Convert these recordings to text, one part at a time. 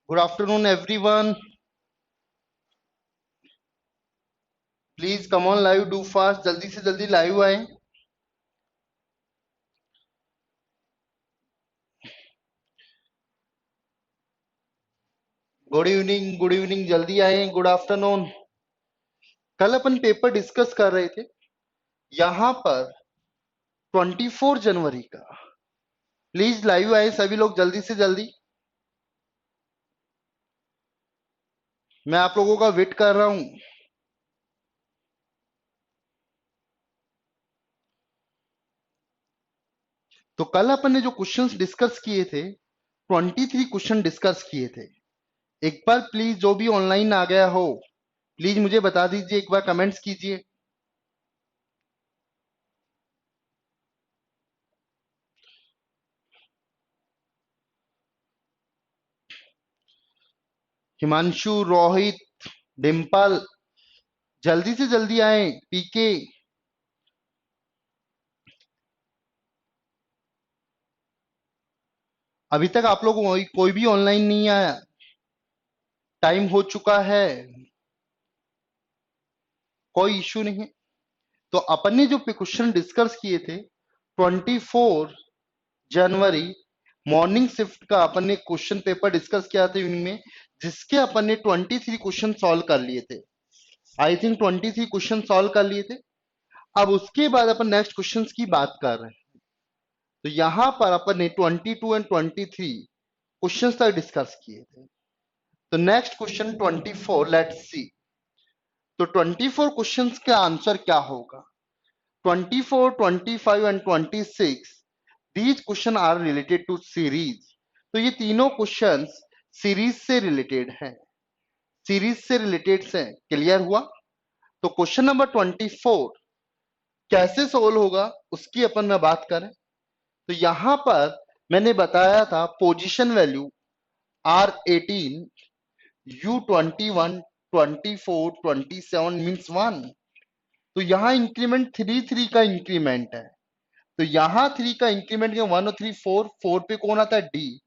Good afternoon everyone. Please come on live, do fast, जल्दी से जल्दी लाइव आए. गुड इवनिंग, जल्दी आए. Good afternoon. कल अपन पेपर डिस्कस कर रहे थे यहाँ पर 24 जनवरी का. प्लीज लाइव आए सभी लोग जल्दी से जल्दी. मैं आप लोगों का वेट कर रहा हूं. तो कल अपन ने जो क्वेश्चंस डिस्कस किए थे 23 क्वेश्चन डिस्कस किए थे. एक बार प्लीज जो भी ऑनलाइन आ गया हो प्लीज मुझे बता दीजिए, एक बार कमेंट्स कीजिए. हिमांशु, रोहित, डिम्पल, जल्दी से जल्दी आए. पीके, अभी तक आप लोग कोई भी ऑनलाइन नहीं आया. टाइम हो चुका है, कोई इश्यू नहीं है. तो अपन ने जो क्वेश्चन डिस्कस किए थे 24 जनवरी मॉर्निंग शिफ्ट का अपन ने क्वेश्चन पेपर डिस्कस किया था इवनिंग में, जिसके अपन ने 23 क्वेश्चन सॉल्व कर लिए थे. आई थिंक 23 क्वेश्चन सॉल्व कर लिए थे. अब उसके बाद अपन नेक्स्ट क्वेश्चन की बात कर रहे हैं. तो यहां पर अपन ने 22 एंड 23 क्वेश्चन तक डिस्कस किए थे. तो नेक्स्ट क्वेश्चन 24, लेट्स सी. तो 24 क्वेश्चंस का आंसर क्या होगा? 24, 25 and 26, these question are related to series. तो ये तीनों क्वेश्चंस सीरीज से रिलेटेड हैं, सीरीज से रिलेटेड से. क्लियर हुआ? तो क्वेश्चन नंबर 24 कैसे सोल्व होगा उसकी अपन में बात करें तो यहां पर मैंने बताया था position value R18, U21, 24, 27 means 1. तो यहाँ इंक्रीमेंट 3 का इंक्रीमेंट है. तो यहाँ 3 का इंक्रीमेंट के 1 और 3 4, 4 पे कौन आता है? डी.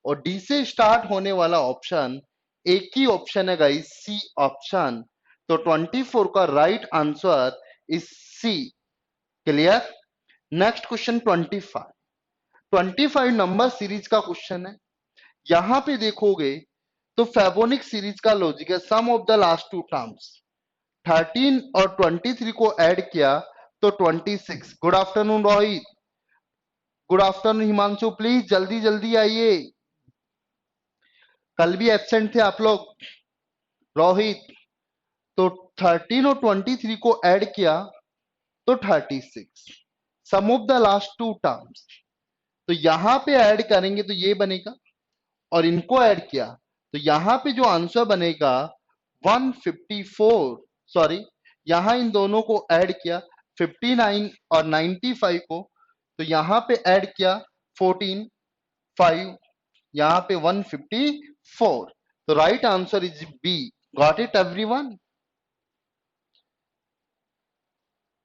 और डी से स्टार्ट होने वाला ऑप्शन एक ही ऑप्शन है गाइस, सी ऑप्शन. तो 24 का right answer is C. Clear? Next question 25 number series का क्वेश्चन है. यहां पे देखोगे तो फेबोनिक सीरीज का लॉजिक है sum of the last two terms. 13 और 23 को ऐड किया तो 26. Good afternoon Rohit. Good afternoon Himanshu. Please जल्दी जल्दी आइए, कल भी एब्सेंट थे आप लोग. रोहित, तो 13 और 23 को ऐड किया तो 36. Sum of the last two terms. तो यहां पे ऐड करेंगे तो ये बनेगा, और इनको ऐड किया तो यहां पे जो आंसर बनेगा 154. सॉरी, यहां इन दोनों को ऐड किया 59 और 95 को, तो यहां पे ऐड किया 14, 5, यहां पे 154. तो right answer is B. Got it everyone?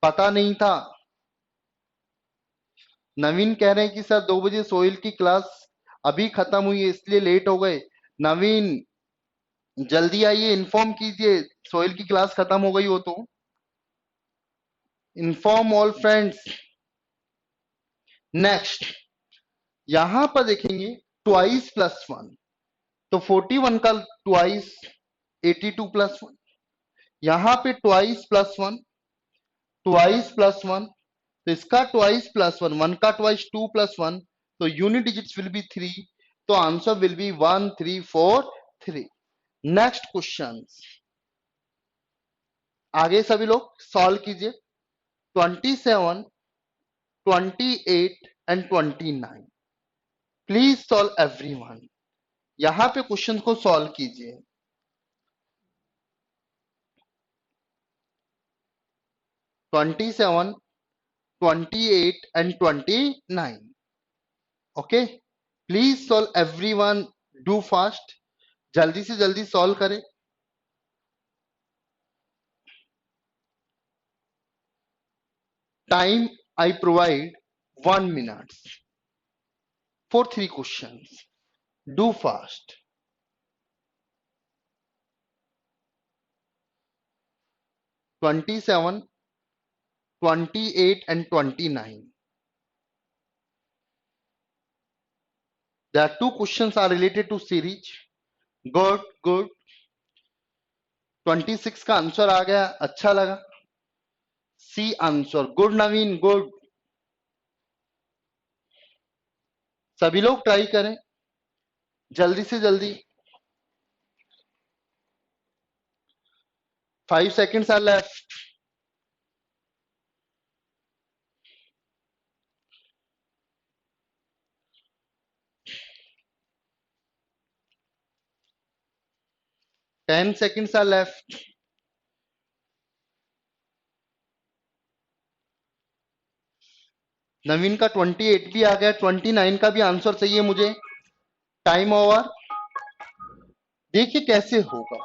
पता नहीं था. नवीन कह रहे हैं कि सर 2 बजे सोहेल की क्लास अभी खत्म हुई है इसलिए लेट हो गए. नवीन जल्दी आइए, इन्फॉर्म कीजिए सोहेल की क्लास खत्म हो गई हो तो. Inform all friends. नेक्स्ट यहां पर देखेंगे ट्वाइस प्लस 1. तो 41 का ट्वाइस 82 प्लस 1. यहां पे ट्वाइस प्लस 1, ट्वाइस प्लस 1. तो इसका ट्वाइस प्लस 1, 1 का ट्वाइस 2 प्लस 1. तो यूनिट डिजिट्स विल बी 3. तो answer will B 1343. Next question आगे सभी लोग सॉल्व कीजिए. 27, 28 एंड 29. Please solve everyone. यहां पे क्वेश्चन को सॉल्व कीजिए. 27, 28 and 29. Okay, please solve everyone, do fast, जल्दी से जल्दी सॉल्व करें. Time I provide 1 minute for 3 questions. Do fast. 27, 28 and 29. There are two questions are related to series. Good, good. 26 का answer आ गया, अच्छा लगा. C answer. Good Naveen, good. सभी लोग ट्राई करें जल्दी से जल्दी. 5 seconds are left. Ten seconds are left. नवीन का 28 भी आ गया, 29 का भी आंसर चाहिए मुझे. Time over. देखिए कैसे होगा.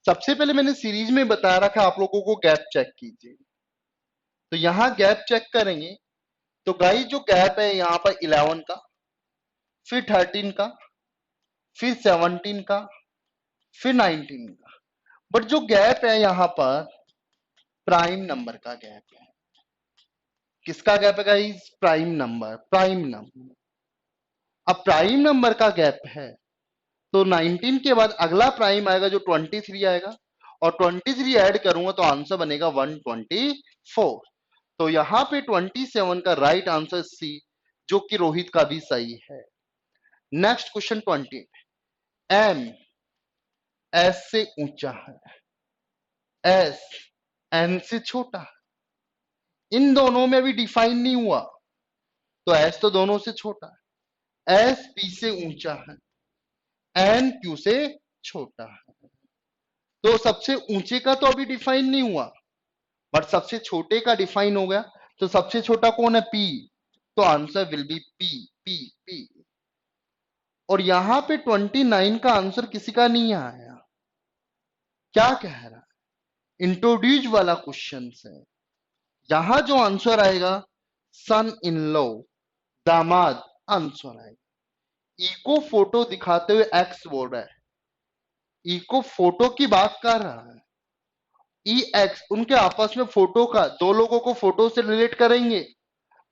सबसे पहले मैंने सीरीज में बता रखा आप लोगों को गैप चेक कीजिए. तो यहां गैप चेक करेंगे तो गाइस जो गैप है यहां पर 11 का, फिर 13 का, फिर 17 का, फिर 19 का. बट जो गैप है यहां पर प्राइम नंबर का गैप है. किसका गैप है guys? Prime number. Prime number. अब प्राइम नंबर का गैप है तो 19 के बाद अगला प्राइम आएगा जो 23 आएगा, और 23 ऐड करूंगा तो आंसर बनेगा 124. तो यहां पे 27 का राइट आंसर सी, जो कि रोहित का भी सही है. Next question 20. एम एस से ऊंचा है, एस एन से छोटा है. इन दोनों में भी डिफाइन नहीं हुआ तो एस तो दोनों से छोटा है, एस पी से ऊंचा है, एन क्यू से छोटा है. तो सबसे ऊंचे का तो अभी डिफाइन नहीं हुआ, बट सबसे छोटे का डिफाइन हो गया. तो सबसे छोटा कौन है? पी. तो answer will B P. P P. और यहां पे 29 का आंसर किसी का नहीं आया. क्या कह रहा है? इंट्रोड्यूस वाला क्वेश्चन है. यहां जो आंसर आएगा सन इन लॉ, दामाद आंसर आएगा. इको फोटो दिखाते हुए एक्स बोल रहा है. इको फोटो की बात कर रहा है. ई एक्स उनके आपस में फोटो का, दो लोगों को फोटो से रिलेट करेंगे,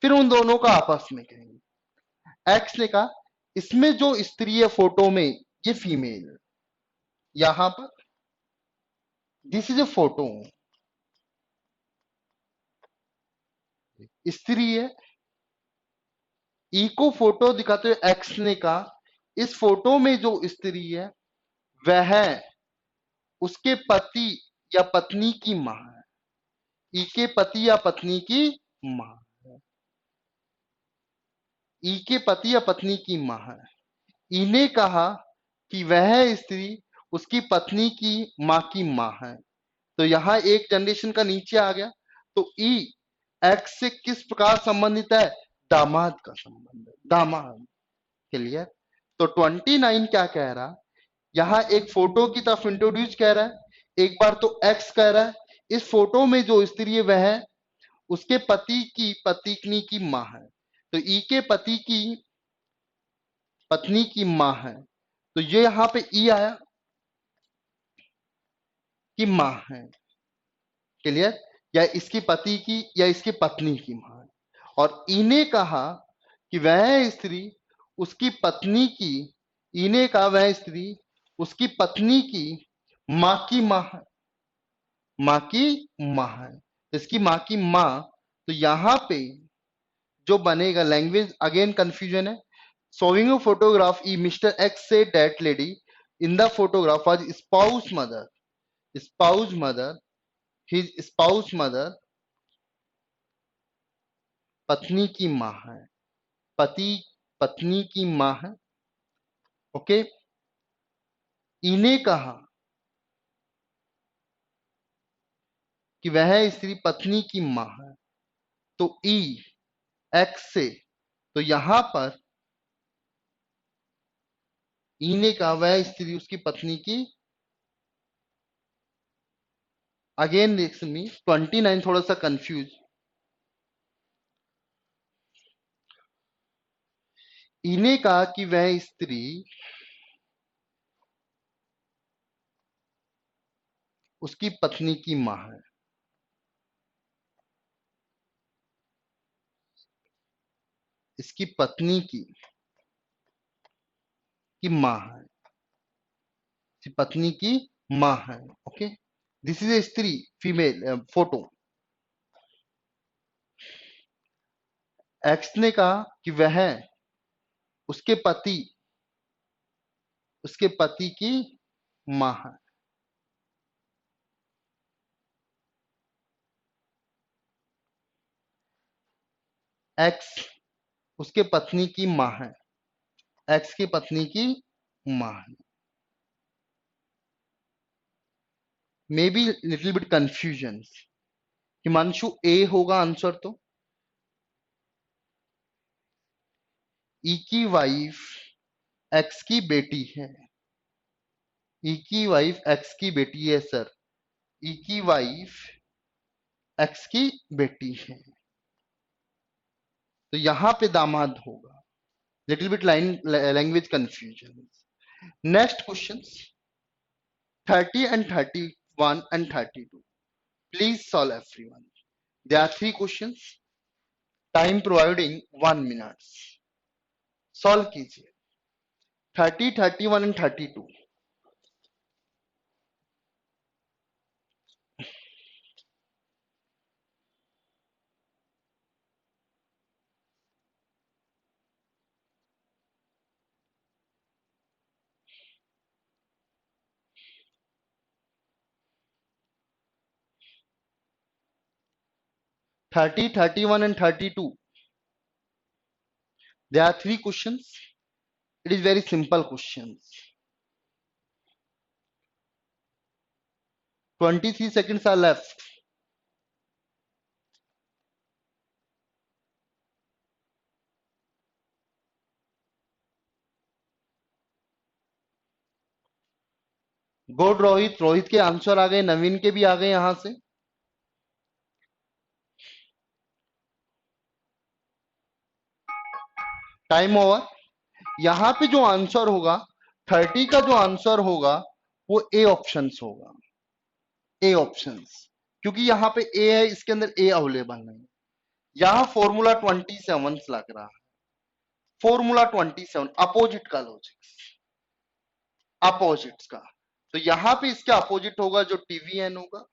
फिर उन दोनों का आपस में कहेंगे. एक्स ने कहा इसमें जो स्त्री है फोटो में ये फीमेल. यहां पर दिस इज ए फोटो, स्त्री है. ई को फोटो दिखाते हुए एक्स ने कहा इस फोटो में जो स्त्री है वह उसके पति या पत्नी की मां है. ई के पति या पत्नी की मां है. ई के पति या पत्नी की मां है. ई ने कहा कि वह स्त्री उसकी पत्नी की मां की मां है. तो यहां एक जनरेशन का नीचे आ गया. तो ई एक्स से किस प्रकार संबंधित है? दामाद का संबंध है. दामाद. क्लियर. तो 29 क्या कह रहा? यहां एक फोटो की तरफ इंट्रोड्यूस कह रहा है. एक बार तो एक्स कह रहा है इस फोटो में जो स्त्री है वह उसके पति की पत्नी की मां है. तो ई के पति की पत्नी की मां है. तो ये यहां पे ई आया कि मां है. क्लियर. या इसकी पति की या इसकी पत्नी की मां है. और इने कहा कि वह स्त्री उसकी पत्नी की, इने कहा वह स्त्री उसकी पत्नी की मां की मां है. मां की मां है. इसकी मां की मां. तो यहां पे जो बनेगा, लैंग्वेज अगेन कंफ्यूजन है. showing a photograph e Mr. X said that lady in the photograph was spouse mother. spouse mother. His spouse mother पत्नी की मां है. पति पत्नी की मां है. ओके. इने कहा कि वह स्त्री पत्नी की मां है. तो ई एक्स से, तो यहां पर ई ने कहा वह स्त्री उसकी पत्नी की. अगेन लिसन मी 29 थोड़ा सा कंफ्यूज. इने कहा कि वह स्त्री उसकी पत्नी की मां है. इसकी पत्नी की माँ है, इसकी पत्नी की माँ है। ओके, दिस इज ए स्त्री, फीमेल फोटो। एक्स ने कहा कि वह उसके पति की माँ है। एक्स उसके पत्नी की माँ है, एक्स की पत्नी की माँ है। Maybe little bit confusion. Himanshu, A होगा आंसर तो। ई की वाइफ एक्स की बेटी है, ई की वाइफ एक्स की बेटी है सर, ई की वाइफ एक्स की बेटी है, तो यहां पे दामाद होगा। Little bit language confusion. Next question 30 and 31 and 32. Please solve everyone. There are three questions. Time providing 1 minute. Solve कीजिए 30, 31 and 32. 30, 31 and 32. There are three questions. It is very simple questions. 23 seconds are left. Good Rohit, Rohit के answer आ गए, नवीन के भी आ गए यहां से। Time over. यहां पे जो आंसर होगा 30 का जो आंसर होगा वो ए ऑप्शंस होगा, ए ऑप्शंस, क्योंकि यहां पे ए है, इसके अंदर ए अवेलेबल नहीं। यहां फॉर्मूला 27 लग रहा है, फॉर्मूला 27 अपोजिट का लॉजिक्स, अपोजिट्स का, तो यहां पे इसका अपोजिट होगा जो टीवीएन होगा,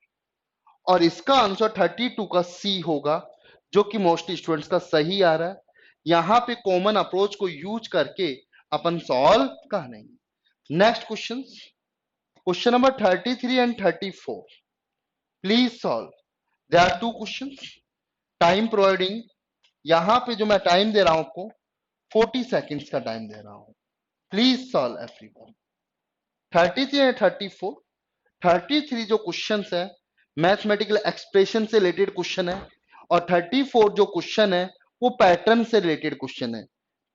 और इसका आंसर 32 का सी होगा, जो कि मोस्ट स्टूडेंट्स का सही आ रहा है। यहां पे कॉमन अप्रोच को यूज करके अपन सॉल्व कर लेंगे। Next question, question number 33 and 34। Please solve. There are two questions. Time providing, यहां पे जो मैं टाइम दे रहा हूं आपको 40 सेकेंड्स का टाइम दे रहा हूं। Please solve everyone. 33 एंड 34। 33 जो क्वेश्चन है मैथमेटिकल एक्सप्रेशन से रिलेटेड क्वेश्चन है, और 34 जो क्वेश्चन है वो पैटर्न से रिलेटेड क्वेश्चन है,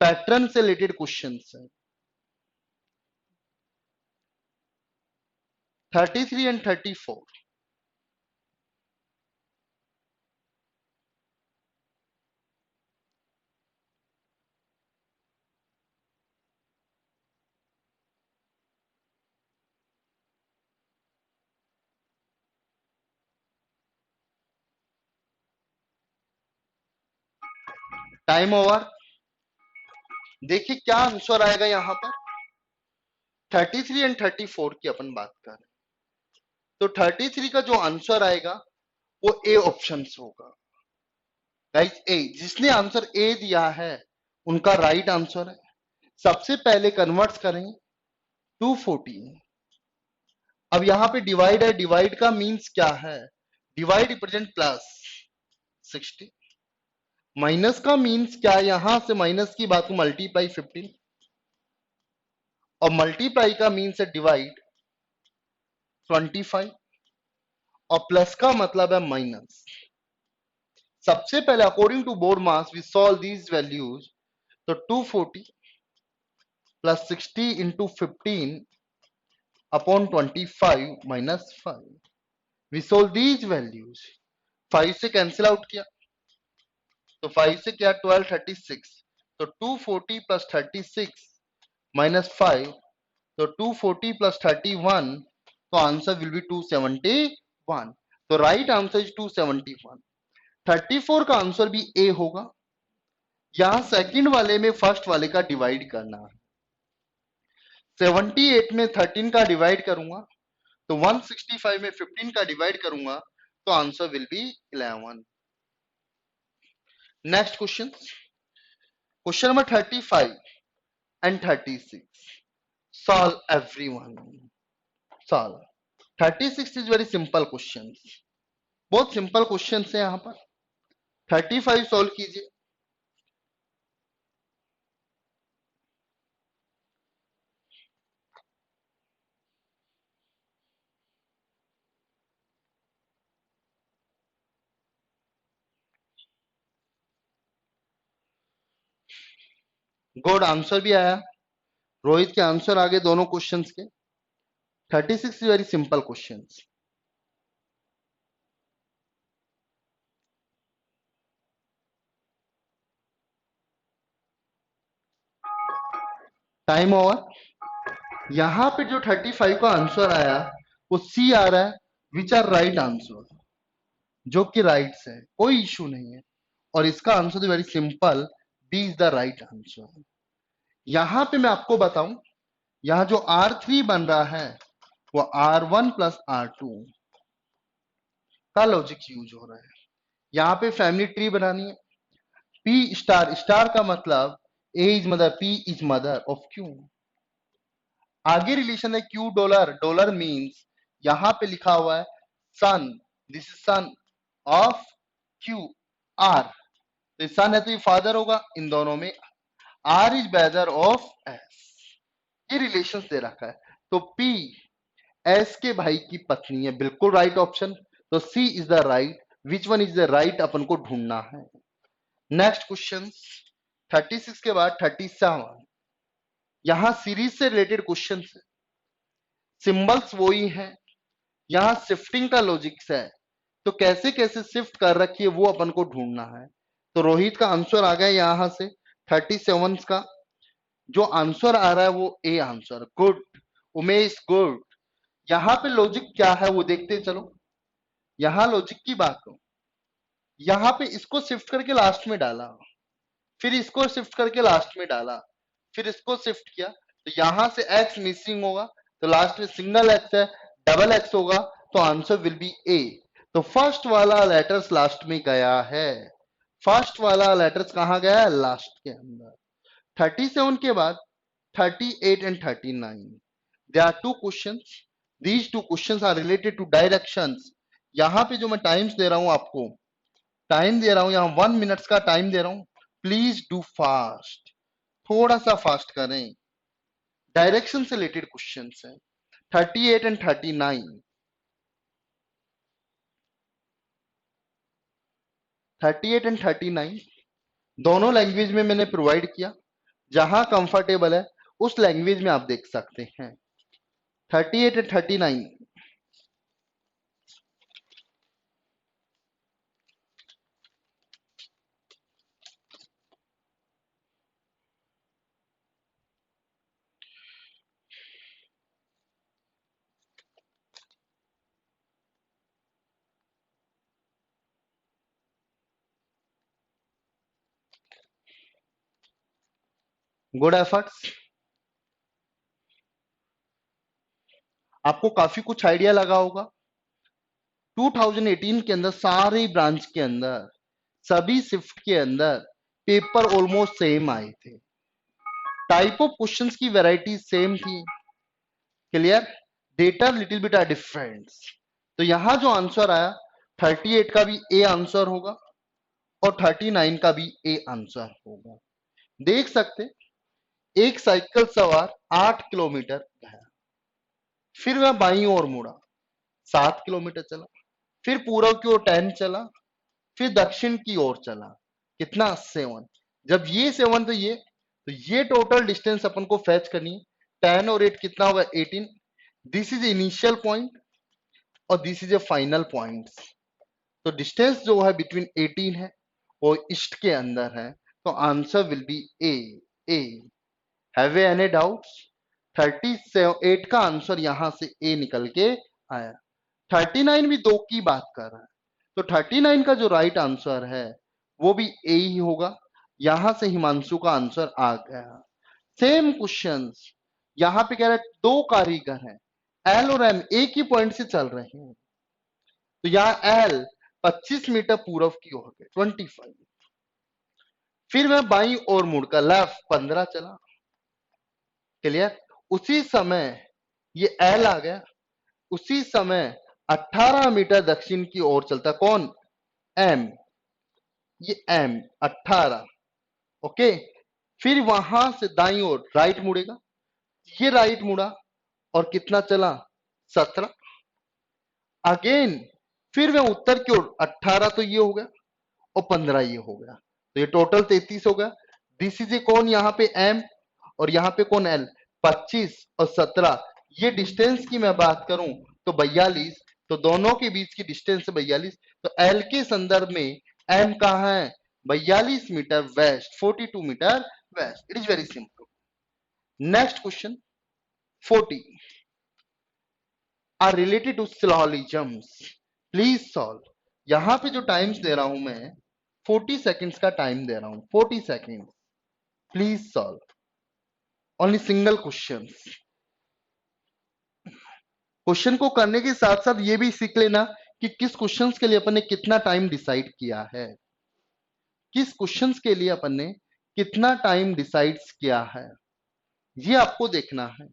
पैटर्न से रिलेटेड क्वेश्चन है। 33 एंड 34। Time over. देखिए क्या आंसर आएगा यहां पर। 33 एंड 34 की अपन बात करें तो 33 का जो आंसर आएगा वो ए ऑप्शन होगा। गाइस, ए, जिसने आंसर ए दिया है उनका राइट आंसर है। सबसे पहले कन्वर्ट करें 240। अब यहां पे डिवाइड है, डिवाइड का मींस क्या है, डिवाइड रिप्रेजेंट प्लस 60, माइनस का मींस क्या है, यहां से माइनस की बात को मल्टीप्लाई 15, और मल्टीप्लाई का मींस है डिवाइड 25, और प्लस का मतलब है माइनस। सबसे पहले according to BODMAS we solve these values, तो 240 plus 60 into 15 upon 25 minus 5। We solve these values, 5 से कैंसिल आउट किया तो 5 से क्या 12 36, तो 240 प्लस 36 माइनस 5, तो 240 प्लस 31, तो आंसर विल बी 271। तो राइट आंसर इज 271। 34 का आंसर भी ए होगा, यहां सेकंड वाले में फर्स्ट वाले का डिवाइड करना है। 78 में 13 का डिवाइड करूंगा तो 165 में 15 का डिवाइड करूंगा तो answer will B 11। Next question, question number 35 and 36, solve everyone, solve. 36 is very simple question, बहुत सिंपल क्वेश्चन है यहाँ पर। 35 सॉल्व कीजिए। गुड, आंसर भी आया। रोहित के आंसर आ गए दोनों क्वेश्चंस के। 36 is very simple question. Time over. यहां पे जो 35 का आंसर आया वो सी आ रहा है, विच आर राइट आंसर, जो कि राइट्स है, कोई इशू नहीं है। और इसका आंसर तो very simple, B is the right answer. यहां पे मैं आपको बताऊं, यहां जो R3 बन रहा है वो R1 प्लस R2 का लॉजिक यूज हो रहा है। यहाँ पे फैमिली ट्री बनानी है। P स्टार, स्टार का मतलब A is mother, P is mother of Q। आगे रिलेशन है Q डॉलर, डॉलर मीन्स यहां पे लिखा हुआ है son, this is son of Q R, तो सन है तो ये फादर होगा, इन दोनों में R is brother of S। ये रिलेशन दे रखा है, तो P S के भाई की पत्नी है, बिल्कुल राइट ऑप्शन। तो C is the right, which one is the right अपन को ढूंढना है। नेक्स्ट क्वेश्चन 36 के बाद 37, यहां सीरीज से रिलेटेड क्वेश्चन है, सिंबल्स वही हैं, यहां शिफ्टिंग का लॉजिक्स है, तो कैसे कैसे शिफ्ट कर रखी है वो अपन को ढूंढना है। तो रोहित का आंसर आ गया यहां से 37 का, जो आंसर आ रहा है वो A answer. Good Umesh, good. यहां पे लॉजिक क्या है वो देखते चलो। यहां लॉजिक की बात हो, यहां पे इसको शिफ्ट करके लास्ट में डाला, फिर इसको शिफ्ट करके लास्ट में डाला, फिर इसको शिफ्ट किया, तो यहां से एक्स मिसिंग होगा, तो लास्ट में सिंगल एक्स है, डबल एक्स होगा, तो आंसर विल बी ए। तो फर्स्ट वाला लेटर्स लास्ट में गया है, फर्स्ट वाला लेटर्स कहां गया है, लास्ट के अंदर। 37 के बाद 38 and 39, there are two questions, these two questions are related to directions। यहां पे जो मैं टाइम्स दे रहा हूं आपको, टाइम दे रहा हूं यहां 1 मिनट्स का टाइम दे रहा हूं, प्लीज डू फास्ट, थोड़ा सा फास्ट करें। डायरेक्शन से रिलेटेड क्वेश्चंस हैं 38 एंड 39। 38 एंड 39 दोनों लैंग्वेज में मैंने प्रोवाइड किया, जहां कंफर्टेबल है उस लैंग्वेज में आप देख सकते हैं। 38 एंड 39, गुड एफर्ट्स। आपको काफी कुछ आइडिया लगा होगा। 2018 के अंदर सारे ब्रांच के अंदर, सभी शिफ्ट के अंदर पेपर ऑलमोस्ट सेम आए थे, टाइप ऑफ क्वेश्चंस की वैरायटी सेम थी, clear, data little bit are difference. तो यहां जो आंसर आया 38 का भी ए आंसर होगा और 39 का भी ए आंसर होगा। देख सकते, एक साइकिल सवार 8 किलोमीटर गया, फिर वह बाईं ओर मुड़ा, 7 किलोमीटर चला, फिर पूर्व की ओर 10 चला, फिर दक्षिण की ओर चला, कितना 7। जब ये 7 तो ये टोटल डिस्टेंस अपन को फैच करनी है। 10 और 8 कितना होगा, 18। दिस इज इनिशियल पॉइंट और this is A final point. तो डिस्टेंस जो है बिटवीन 18 है और ईस्ट के अंदर है, तो answer will B A. A, have any doubts? 38 का आंसर यहां से ए निकल के आया। 39 भी दो की बात कर रहा है, तो 39 का जो राइट आंसर है वो भी ए ही होगा। यहां से हिमांशु का आंसर आ गया। सेम क्वेश्चंस यहां पे कह रहा है दो कारीगर हैं, एल और एम एक ही पॉइंट से चल रहे हैं, तो यहां एल 25 मीटर पूरब की ओर गए 25, फिर मैं बाई और मुड़कर लेफ्ट 15 चला। क्लियर? उसी समय ये एल आ गया, उसी समय 18 मीटर दक्षिण की ओर चलता कौन? एम। ये एम 18, ओके। फिर वहां से दाई ओर राइट मुड़ेगा, ये राइट मुड़ा और कितना चला? 17। अगेन फिर मैं उत्तर की ओर 18 तो ये हो गया और 15 ये हो गया, तो ये टोटल 33 हो गया। दिस इज ए कौन? यहाँ पे एम और यहाँ पे कौन? एल। 25 और 17, ये डिस्टेंस की मैं बात करूं तो 42, तो दोनों के बीच की डिस्टेंस है 42, तो एल के संदर्भ में एम कहां है? 42 metre west, 42 metre west. It is very simple. Next question 40 are related to syllogisms, please solve. यहां पे जो टाइम्स दे रहा हूं मैं 40 सेकेंड्स का टाइम दे रहा हूं, 40 second, please solve only single question. Question को करने के साथ साथ ये भी सीख लेना कि किस क्वेश्चंस के लिए अपन ने कितना टाइम डिसाइड किया है, किस क्वेश्चंस के लिए अपन ने कितना टाइम डिसाइड किया है, ये आपको देखना है।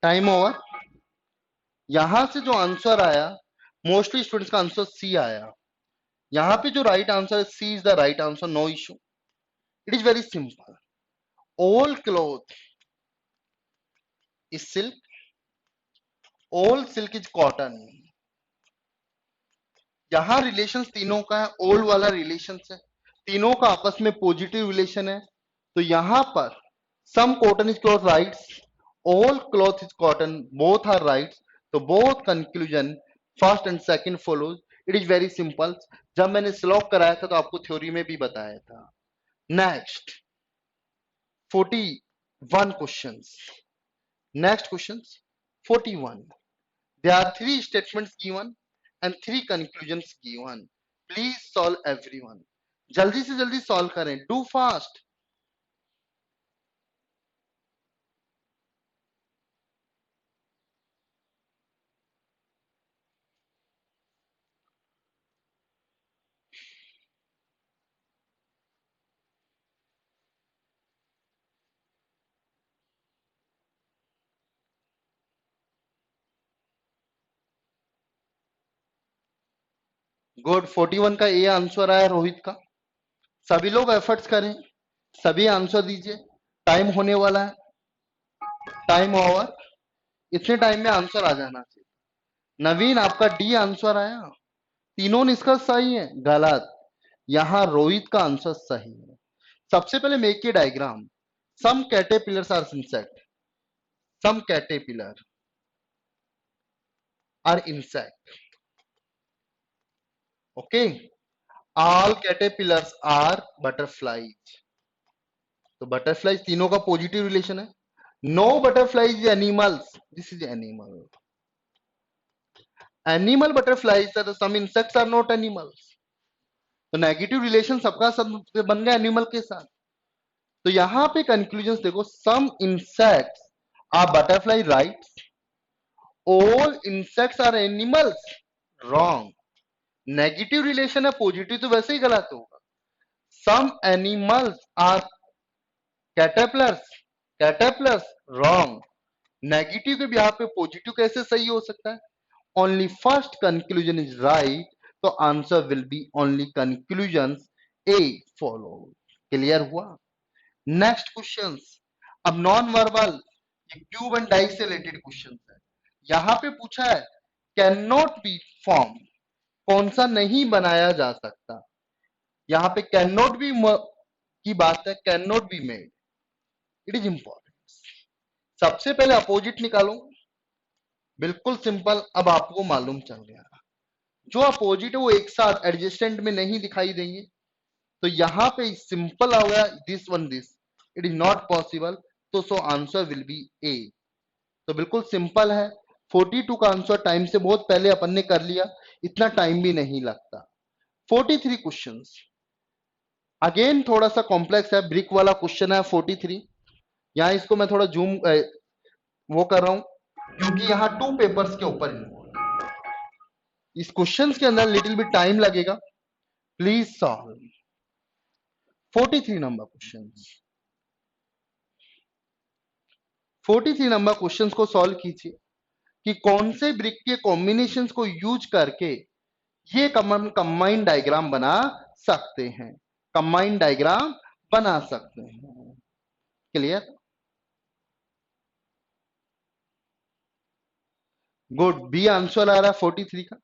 Time over. यहां से जो आंसर आया मोस्टली स्टूडेंट्स का आंसर सी आया। यहां पे जो राइट आंसर है C is the right answer, no issue. It is very simple. All cloth is silk, all silk is cotton. यहां रिलेशन तीनों का है, ऑल वाला रिलेशन है, तीनों का आपस में पॉजिटिव रिलेशन है। तो यहां पर some cotton is cloth rights, all cloth is cotton, both are rights, तो both conclusion first and second follows. It is very simple. जब मैंने स्लॉक कराया था तो आपको थ्योरी में भी बताया था। Next 41 questions. Next questions 41। There are three statements given and three conclusions given. Please solve everyone. जल्दी से जल्दी सॉल्व करें, डू फास्ट। गुड, 41 का ए आंसर आया रोहित का। सभी लोग एफर्ट्स करें, सभी आंसर दीजिए, टाइम होने वाला है, टाइम ओवर। इतने टाइम में आंसर आ जाना चाहिए। नवीन आपका डी आंसर आया, तीनों निष्कर्ष सही है, गलत। यहां रोहित का आंसर सही है। सबसे पहले make a diagram. Some caterpillars are insect, some caterpillar are insect, okay. All caterpillars are butterflies, तो बटरफ्लाईज तीनों का पॉजिटिव रिलेशन है। No butterflies animals, this is animal. Animal butterflies are, some insects are not animals, तो negative relation सबका सब बन गया animal के साथ। तो यहां पे कंक्लूजन देखो, some insects are butterfly right, all insects are animals wrong. Negative relation है, पॉजिटिव तो वैसे ही गलत होगा। Some animals are caterpillars, caterpillars wrong. Negative के यहाँ पे पॉजिटिव कैसे सही हो सकता है? Only first conclusion is right, तो answer will be only conclusion A follow. Clear हुआ? Next question. अब नॉन वर्बल, ये क्यूब एंड डाई से रिलेटेड क्वेश्चन है। यहां पे पूछा है कैन नॉट बी फॉर्म, कौन सा नहीं बनाया जा सकता। यहां पे कैन नॉट बी की बात है, can not be made. It is important. सबसे पहले अपोजिट निकालो, बिल्कुल सिंपल। अब आपको मालूम चल गया जो अपोजिट है वो एक साथ एडजस्टेंट में नहीं दिखाई देंगे, तो यहां पे सिंपल आ गया this one this, it is not possible, तो सो आंसर विल बी ए। तो बिल्कुल सिंपल है। 42 का आंसर टाइम से बहुत पहले अपन ने कर लिया, इतना टाइम भी नहीं लगता। 43 क्वेश्चंस, अगेन थोड़ा सा कॉम्प्लेक्स है, ब्रिक वाला क्वेश्चन है 43। यहाँ इसको मैं थोड़ा जूम वो कर रहा हूं क्योंकि यहाँ 2 पेपर्स के ऊपर इस क्वेश्चन के अंदर लिटिल बिट टाइम लगेगा। Please solve 43 number question. 43 number questions को सॉल्व कीजिए कि कौन से ब्रिक के कॉम्बिनेशंस को यूज करके ये कंबाइंड डायग्राम बना सकते हैं, कंबाइंड डायग्राम बना सकते हैं। क्लियर? गुड, बी आंसर आ रहा है 43 का।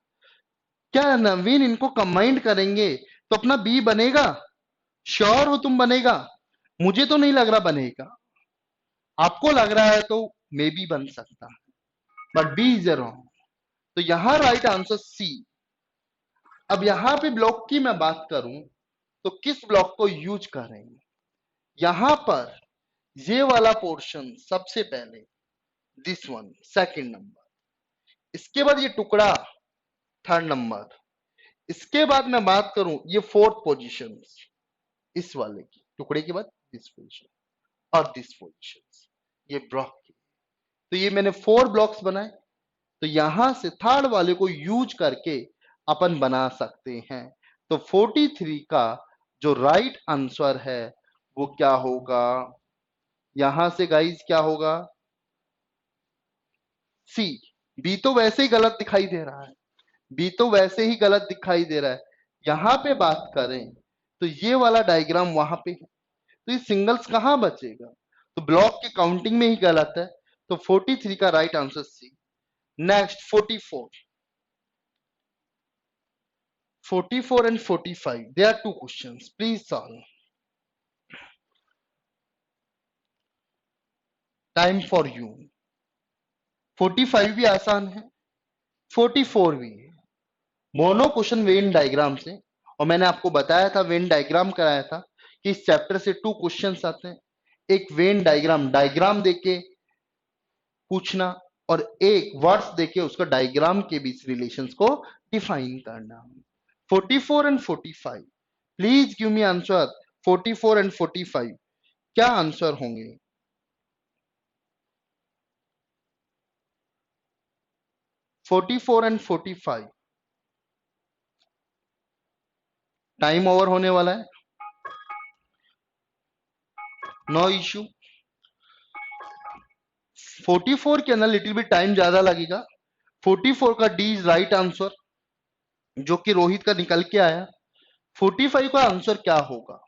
क्या नवीन इनको कंबाइंड करेंगे तो अपना बी बनेगा? श्योर हो तुम बनेगा? मुझे तो नहीं लग रहा बनेगा, आपको लग रहा है तो मे बी बन सकता है, बट बी इज रॉन्ग। तो यहां राइट आंसर सी। अब यहां पे ब्लॉक की मैं बात करूं तो किस ब्लॉक को यूज करेंगे? यहां पर ये वाला पोर्शन सबसे पहले, दिस वन सेकंड नंबर, इसके बाद ये टुकड़ा थर्ड नंबर, इसके बाद मैं बात करूं ये फोर्थ पोजीशन, इस वाले की टुकड़े के बाद दिस पोजीशन और दिस पोजीशन, ये ब्लॉक की। तो ये मैंने 4 ब्लॉक्स बनाए, तो यहां से थर्ड वाले को यूज करके अपन बना सकते हैं। तो 43 का जो राइट आंसर है वो क्या होगा? यहां से गाइस क्या होगा? सी। बी तो वैसे ही गलत दिखाई दे रहा है, बी तो वैसे ही गलत दिखाई दे रहा है। यहां पे बात करें तो ये वाला डायग्राम वहां पे है, तो ये सिंगल्स कहां बचेगा? तो ब्लॉक के काउंटिंग में ही गलत है। तो 43 का right answer C. Next 44, 44 and 45, there are two questions, please solve. Time for you. 45 भी आसान है, 44 भी है। मोनो क्वेश्चन वेन डायग्राम से, और मैंने आपको बताया था, वेन डायग्राम कराया था कि इस चैप्टर से 2 क्वेश्चंस आते हैं। एक वेन डायग्राम, डायग्राम देके पूछना, और एक वर्ड्स देके उसका डायग्राम के बीच रिलेशंस को डिफाइन करना। 44 and 45, please give me answer. 44 and 45 क्या आंसर होंगे? 44 and 45, टाइम ओवर होने वाला है, नो इश्यू। 44 के अंदर लिटिल बिट टाइम ज्यादा लगेगा। 44 का डी इज राइट आंसर, जो कि रोहित का निकल के आया। 45 का आंसर क्या होगा?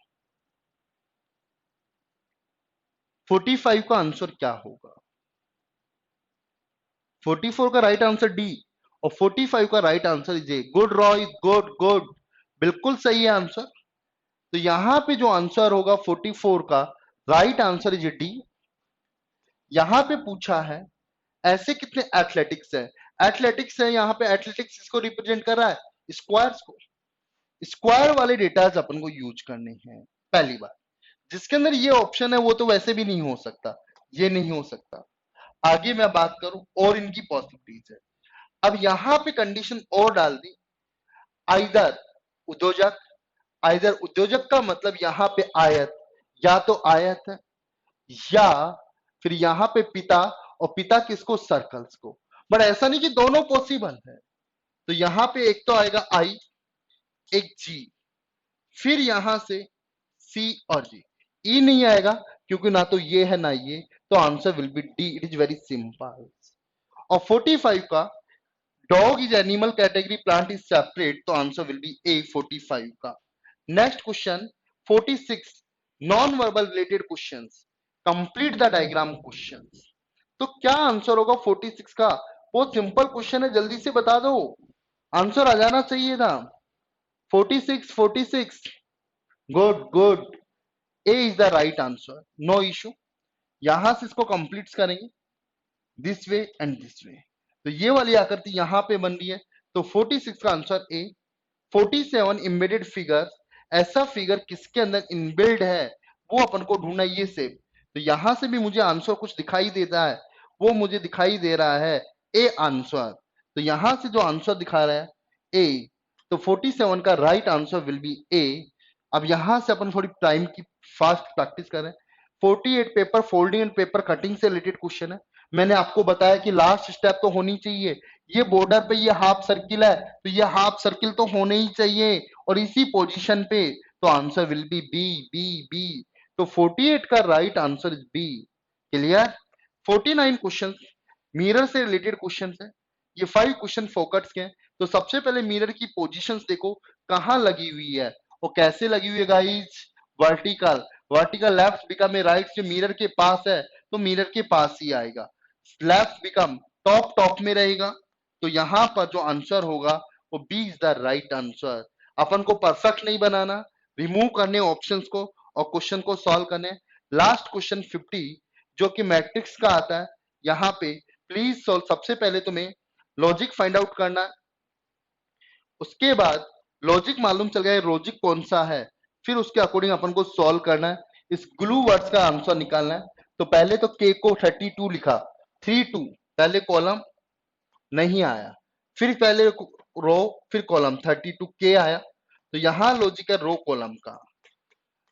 45 का आंसर क्या होगा? 44 का राइट आंसर डी, और 45 का right answer is A. Good Roy, good good, बिल्कुल सही है आंसर। तो यहां पे जो आंसर होगा 44 का राइट आंसर इज डी। यहां पे पूछा है ऐसे कितने एथलेटिक्स है, एथलेटिक्स है, यहां पे एथलेटिक्स इसको रिप्रेजेंट कर रहा है स्क्वायर्स को। स्क्वायर वाले डेटाज अपन को यूज करने हैं। पहली बात, जिसके अंदर ये ऑप्शन है वो तो वैसे भी नहीं हो सकता, ये नहीं हो सकता। आगे मैं बात करूं और इनकी पॉसिबिलिटीज है। अब यहां पे कंडीशन और डाल दी, आइदर उद्योजक, आइदर उद्योजक का मतलब यहां पे आयत, या तो आयत है, या फिर यहां पे पिता, और पिता किसको? सर्कल्स को। बट ऐसा नहीं कि दोनों पॉसिबल है। तो यहां पे एक तो आएगा आई, एक जी, फिर यहां से सी और जी। ई नहीं आएगा क्योंकि ना तो ये है ना ये, तो answer will B D. It is very simple. और 45 का dog is animal category, plant is separate, तो आंसर विल बी ए 45 का। Next question 46, non verbal related questions, complete the diagram questions. तो क्या आंसर होगा 46 का? बहुत सिंपल क्वेश्चन है, जल्दी से बता दो, आंसर आ जाना चाहिए था। 46, 46, good good, A is the right answer, no issue. यहां से इसको कंप्लीट करेंगे this way and this way. तो ये वाली आकृति यहाँ पे बन रही है, तो 46 का आंसर ए। 47 एम्बेडेड फिगर, ऐसा फिगर किसके अंदर इनबिल्ड है वो अपन को ढूंढना, ये सेप। तो यहां से भी मुझे आंसर कुछ दिखाई देता है, वो मुझे दिखाई दे रहा है ए आंसर। तो यहां से जो आंसर दिखा रहा है ए, तो 47 का राइट आंसर विल बी ए। अब यहां से अपन थोड़ी टाइम की फास्ट प्रैक्टिस करें। 48 paper folding and paper cutting से रिलेटेड क्वेश्चन है। मैंने आपको बताया कि लास्ट स्टेप तो होनी चाहिए, ये बॉर्डर पे ये हाफ सर्किल है, तो ये हाफ सर्किल तो होने ही चाहिए, और इसी पोजीशन पे, तो answer will be B B B. तो 48 का right answer is B. Clear? 49 question mirror से रिलेटेड क्वेश्चन है। ये 5 क्वेश्चन फोकस के हैं। तो सबसे पहले मिरर की पोजीशंस देखो कहां लगी हुई है और कैसे लगी हुई है guys. Vertical, vertical left become में राइट से मिरर के पास है, तो मिरर के पास ही आएगा। लेफ्ट बिकम टॉप टॉप में रहेगा, तो यहां पर जो आंसर होगा वो B is the right answer. अपन को परफेक्ट नहीं बनाना, रिमूव करने ऑप्शंस को और क्वेश्चन को सॉल्व करने। लास्ट क्वेश्चन 50 जो कि मैट्रिक्स का आता है, यहाँ पे प्लीज सॉल्व। सबसे पहले तुम्हें लॉजिक फाइंड आउट करना है, उसके बाद लॉजिक मालूम चल गया लॉजिक कौन सा है, फिर उसके अकॉर्डिंग अपन को सॉल्व करना है, इस ग्लू वर्ड्स का आंसर निकालना है। तो पहले तो के को 32 लिखा, 32 पहले कॉलम नहीं आया, फिर पहले रो फिर कॉलम 32 के आया, तो यहां लॉजिक है रो कॉलम का।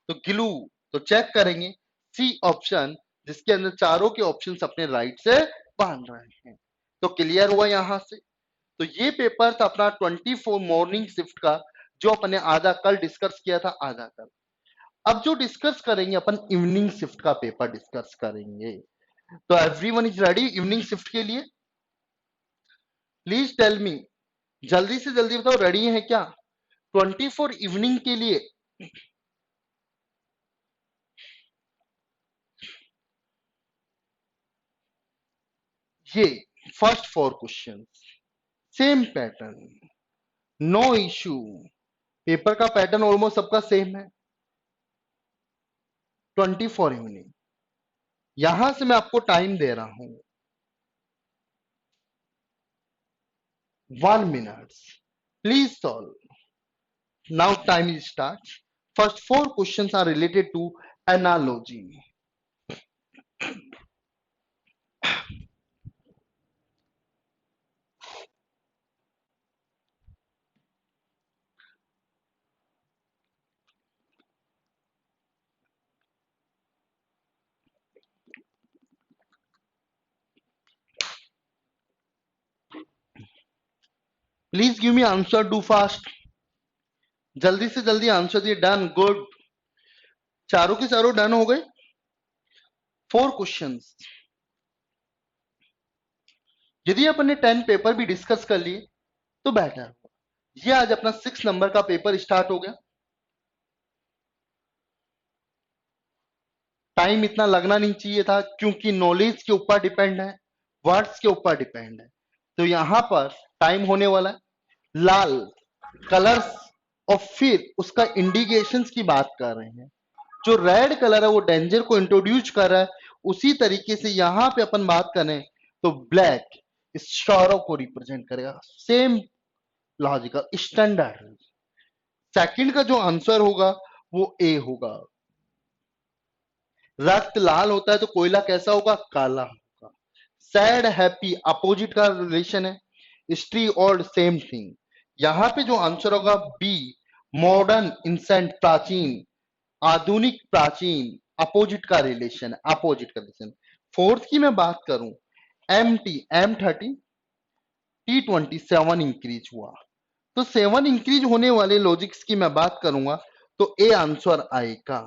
तो ग्लू, तो चेक करेंगे सी ऑप्शन, जिसके अंदर चारों के ऑप्शंस अपने राइट से बांध रहे हैं। तो क्लियर हुआ यहां से। तो ये पेपर था अपना 24 मॉर्निंग शिफ्ट का, जो अपने आधा कल डिस्कस किया था, आधा कल। अब जो डिस्कस करेंगे अपन इवनिंग शिफ्ट का पेपर डिस्कस करेंगे। तो everyone is ready evening shift के लिए? प्लीज टेल मी, जल्दी से जल्दी बताओ, रेडी है क्या 24 इवनिंग के लिए? ये first 4 question same pattern, no issue. Paper का पैटर्न ऑलमोस्ट सबका सेम है। 24 इवनिंग, यहां से मैं आपको टाइम दे रहा हूं 1 minute, please solve। Now time is start। First 4 questions are related to analogy। Please give me answer, do fast। जल्दी से जल्दी आंसर दिए। डन, गुड, चारों के चारों डन हो गए। 4 क्वेश्चंस। यदि अपन ने 10 पेपर भी डिस्कस कर लिए तो बेटर। ये आज अपना 6 नंबर का पेपर स्टार्ट हो गया। टाइम इतना लगना नहीं चाहिए था, क्योंकि नॉलेज के ऊपर डिपेंड है, वर्ड्स के ऊपर डिपेंड है। तो यहां पर टाइम होने वाला है। लाल कलर्स और फिर उसका इंडिकेशंस की बात कर रहे हैं। जो रेड कलर है वो डेंजर को इंट्रोड्यूस कर रहा है, उसी तरीके से यहां पे अपन बात करें तो ब्लैक स्टारों को रिप्रेजेंट करेगा। Same logical standard. सेकंड का जो आंसर होगा वो ए होगा। रक्त लाल होता है तो कोयला कैसा होगा? काला होगा। सैड हैप्पी अपोजिट का रिलेशन है। हिस्ट्री और सेम थिंग। यहां पे जो आंसर होगा बी, मॉडर्न इंसेंट प्राचीन, आधुनिक प्राचीन, अपोजिट का रिलेशन है, अपोजिट का रिलेशन। फोर्थ की मैं बात करूं, M30 T27 इंक्रीज हुआ, तो 7 इंक्रीज होने वाले लॉजिक्स की मैं बात करूंगा तो ए आंसर आएगा।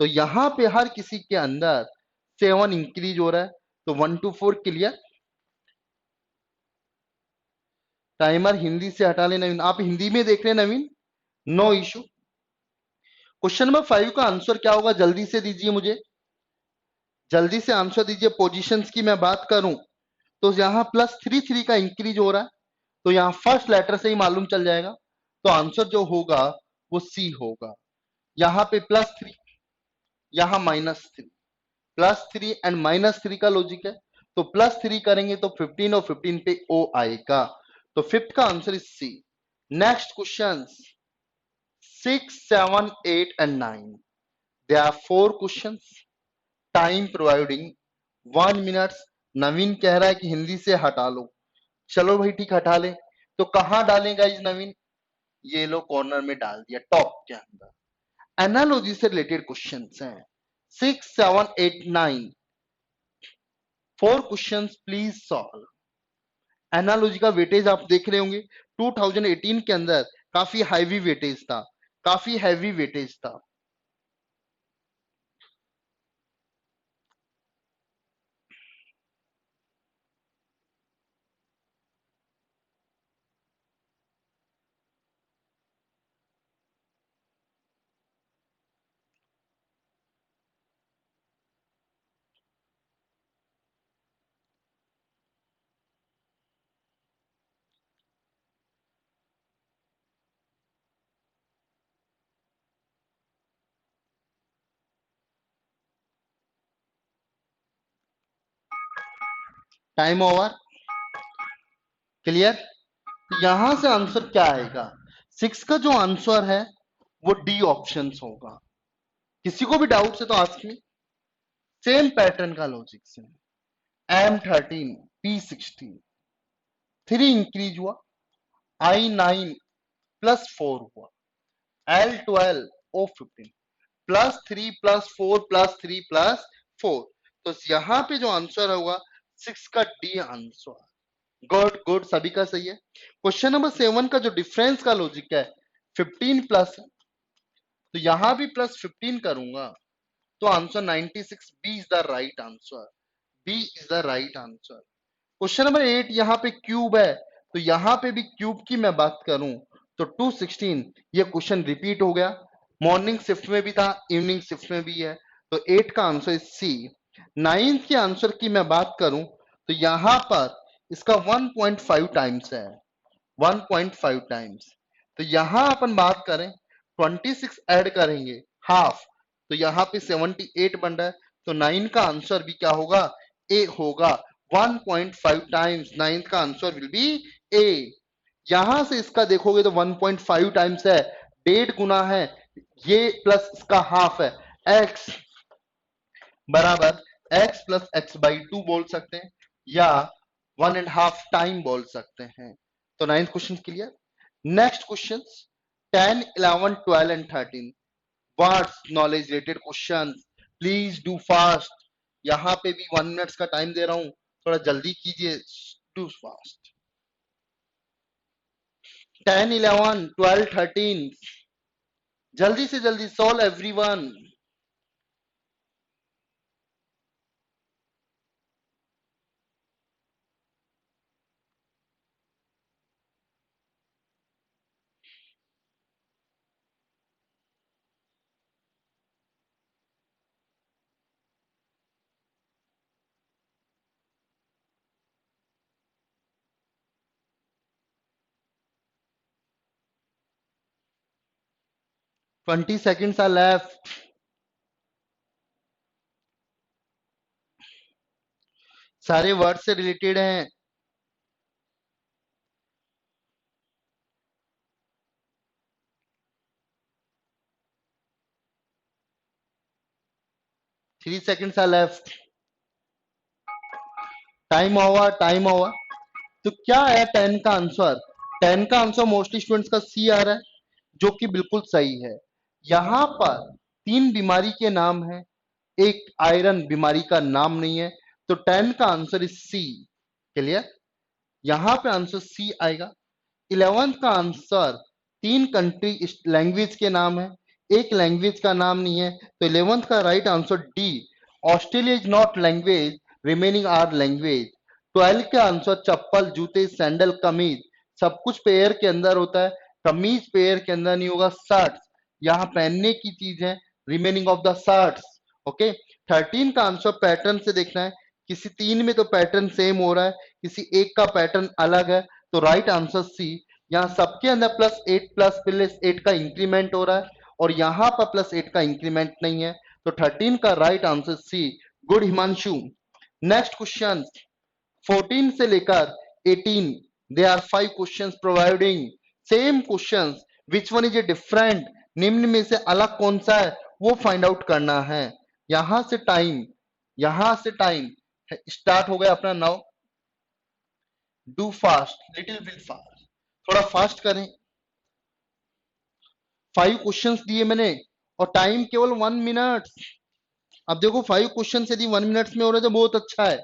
तो यहां पे हर किसी के अंदर 7 इंक्रीज हो रहा है, तो 1 to 4 क्लियर। टाइमर हिंदी से हटा ले नवीन, आप हिंदी में देख रहे हैं नवीन, नो इशू। क्वेश्चन नंबर 5 का आंसर क्या होगा, जल्दी से दीजिए मुझे, जल्दी से आंसर दीजिए। पोजीशंस की मैं बात करूं तो यहां +3 का इंक्रीज हो रहा है, तो यहां फर्स्ट लेटर से ही मालूम चल जाएगा, तो आंसर जो होगा वो सी होगा। यहां पे +3, यहां -3, +3 एंड -3 का लॉजिक है, तो +3 करेंगे तो 15 और 15 पे O आएगा। तो फिफ्थ का answer is C. Next question 6, 7, 8 and 9. There are 4 questions. Time providing 1 minute. नवीन कह रहा है कि हिंदी से हटा लो। चलो भाई ठीक, हटा ले। तो कहां डालेगा इस नवीन? ये लो कॉर्नर में डाल दिया, टॉप के अंदर। एनालॉजी से रिलेटेड क्वेश्चंस हैं 6, 7, 8, 9। 4 क्वेश्चंस प्लीज सॉल्व। एनालॉजी का वेटेज आप देख रहे होंगे 2018 के अंदर काफी हैवी वेटेज था, काफी हैवी वेटेज था। Time over. क्लियर? यहां से आंसर क्या आएगा? 6 का जो आंसर है वो डी ऑप्शन होगा। किसी को भी डाउट है तो आस्क मी। सेम पैटर्न का लॉजिक से M13 P16 3 इंक्रीज हुआ, I9 +4 हुआ, L12 O15 +3 +4 +3 +4। तो यहाँ पे जो आंसर होगा 6 का डी आंसर। गुड गुड, सभी का सही है। क्वेश्चन नंबर 7 का जो डिफरेंस का लॉजिक है 15 प्लस, तो यहां भी +15 करूंगा तो answer 96। B is the right answer. B is the right answer. Question number 8 यहाँ पे क्यूब है, तो यहाँ पे भी क्यूब की मैं बात करूं तो 216। ये क्वेश्चन रिपीट हो गया, मॉर्निंग शिफ्ट में भी था, इवनिंग शिफ्ट में भी है। तो 8 का आंसर इज सी। 9th के आंसर की मैं बात करूं तो यहां पर इसका 1.5 टाइम्स है, 1.5 टाइम्स। तो यहां अपन बात करें 26 ऐड करेंगे हाफ, तो यहाँ पे 78 बन रहा है। तो 9 का आंसर भी क्या होगा? ए होगा। 1.5 टाइम्स 9th का आंसर विल बी ए। यहां से इसका देखोगे तो 1.5 टाइम्स है, 1.5 गुना है, ये प्लस इसका हाफ है। x बराबर x प्लस x/2 बोल सकते हैं या 1.5 टाइम बोल सकते हैं। तो 9th question clear. Next question 10, 11, 12 and 13 words knowledge related question. Please do fast. यहां पे भी 1 मिनट का टाइम दे रहा हूं, थोड़ा जल्दी कीजिए, डू फास्ट। 10, 11, 12, 13 जल्दी से जल्दी solve everyone. 20 seconds are left। सारे वर्ड से रिलेटेड हैं। Three seconds are left. Time over, time over. तो क्या है 10 का आंसर? 10 का आंसर मोस्टली स्टूडेंट्स का सी आ रहा है, जो कि बिल्कुल सही है। यहां पर 3 बीमारी के नाम है, एक आयरन बीमारी का नाम नहीं है, तो 10 का आंसर इज सी। क्लियर? यहां पे आंसर सी आएगा। 11th का आंसर 3 कंट्री लैंग्वेज के नाम है, एक लैंग्वेज का नाम नहीं है, तो 11th का right answer D, Australia is not language, remaining are language. 12 का आंसर चप्पल, जूते, सैंडल, कमीज, सब कुछ पेयर के अंदर होता है, कमीज पेयर के अंदर नहीं होगा। शर्ट्स यहाँ पहनने की चीज है, remaining of the shirts. Okay. 13 का आंसर पैटर्न से देखना है, किसी 3 में तो पैटर्न सेम हो रहा है, किसी एक का पैटर्न अलग है, तो राइट आंसर सी। यहाँ सबके अंदर +8 +8 का इंक्रीमेंट हो रहा है और यहाँ पर +8 का इंक्रीमेंट नहीं है, तो 13 का right answer C. Good Himanshu. Next question 14 से लेकर 18 they are 5 questions providing same questions, which one is a different, निम्न में से अलग कौन सा है वो फाइंड आउट करना है। यहां से टाइम स्टार्ट हो गया अपना now. Do fast, little bit fast, थोड़ा फास्ट करें। 5 क्वेश्चंस दिए मैंने और टाइम केवल 1 मिनट। अब देखो 5 क्वेश्चन यदि 1 मिनट में हो रहे तो बहुत अच्छा है,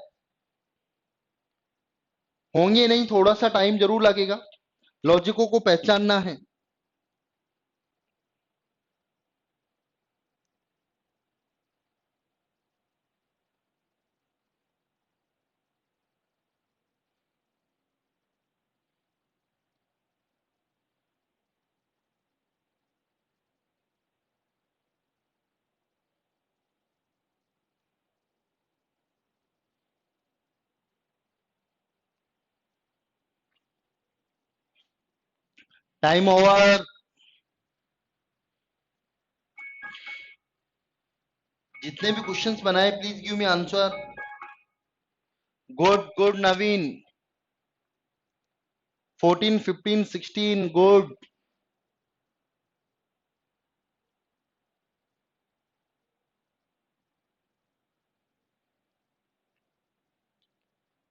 होंगे नहीं, थोड़ा सा टाइम जरूर लगेगा, लॉजिकों को पहचानना है। Time over. जितने भी क्वेश्चंस बनाए please give me answer. Good good Naveen. 14 15 16 good.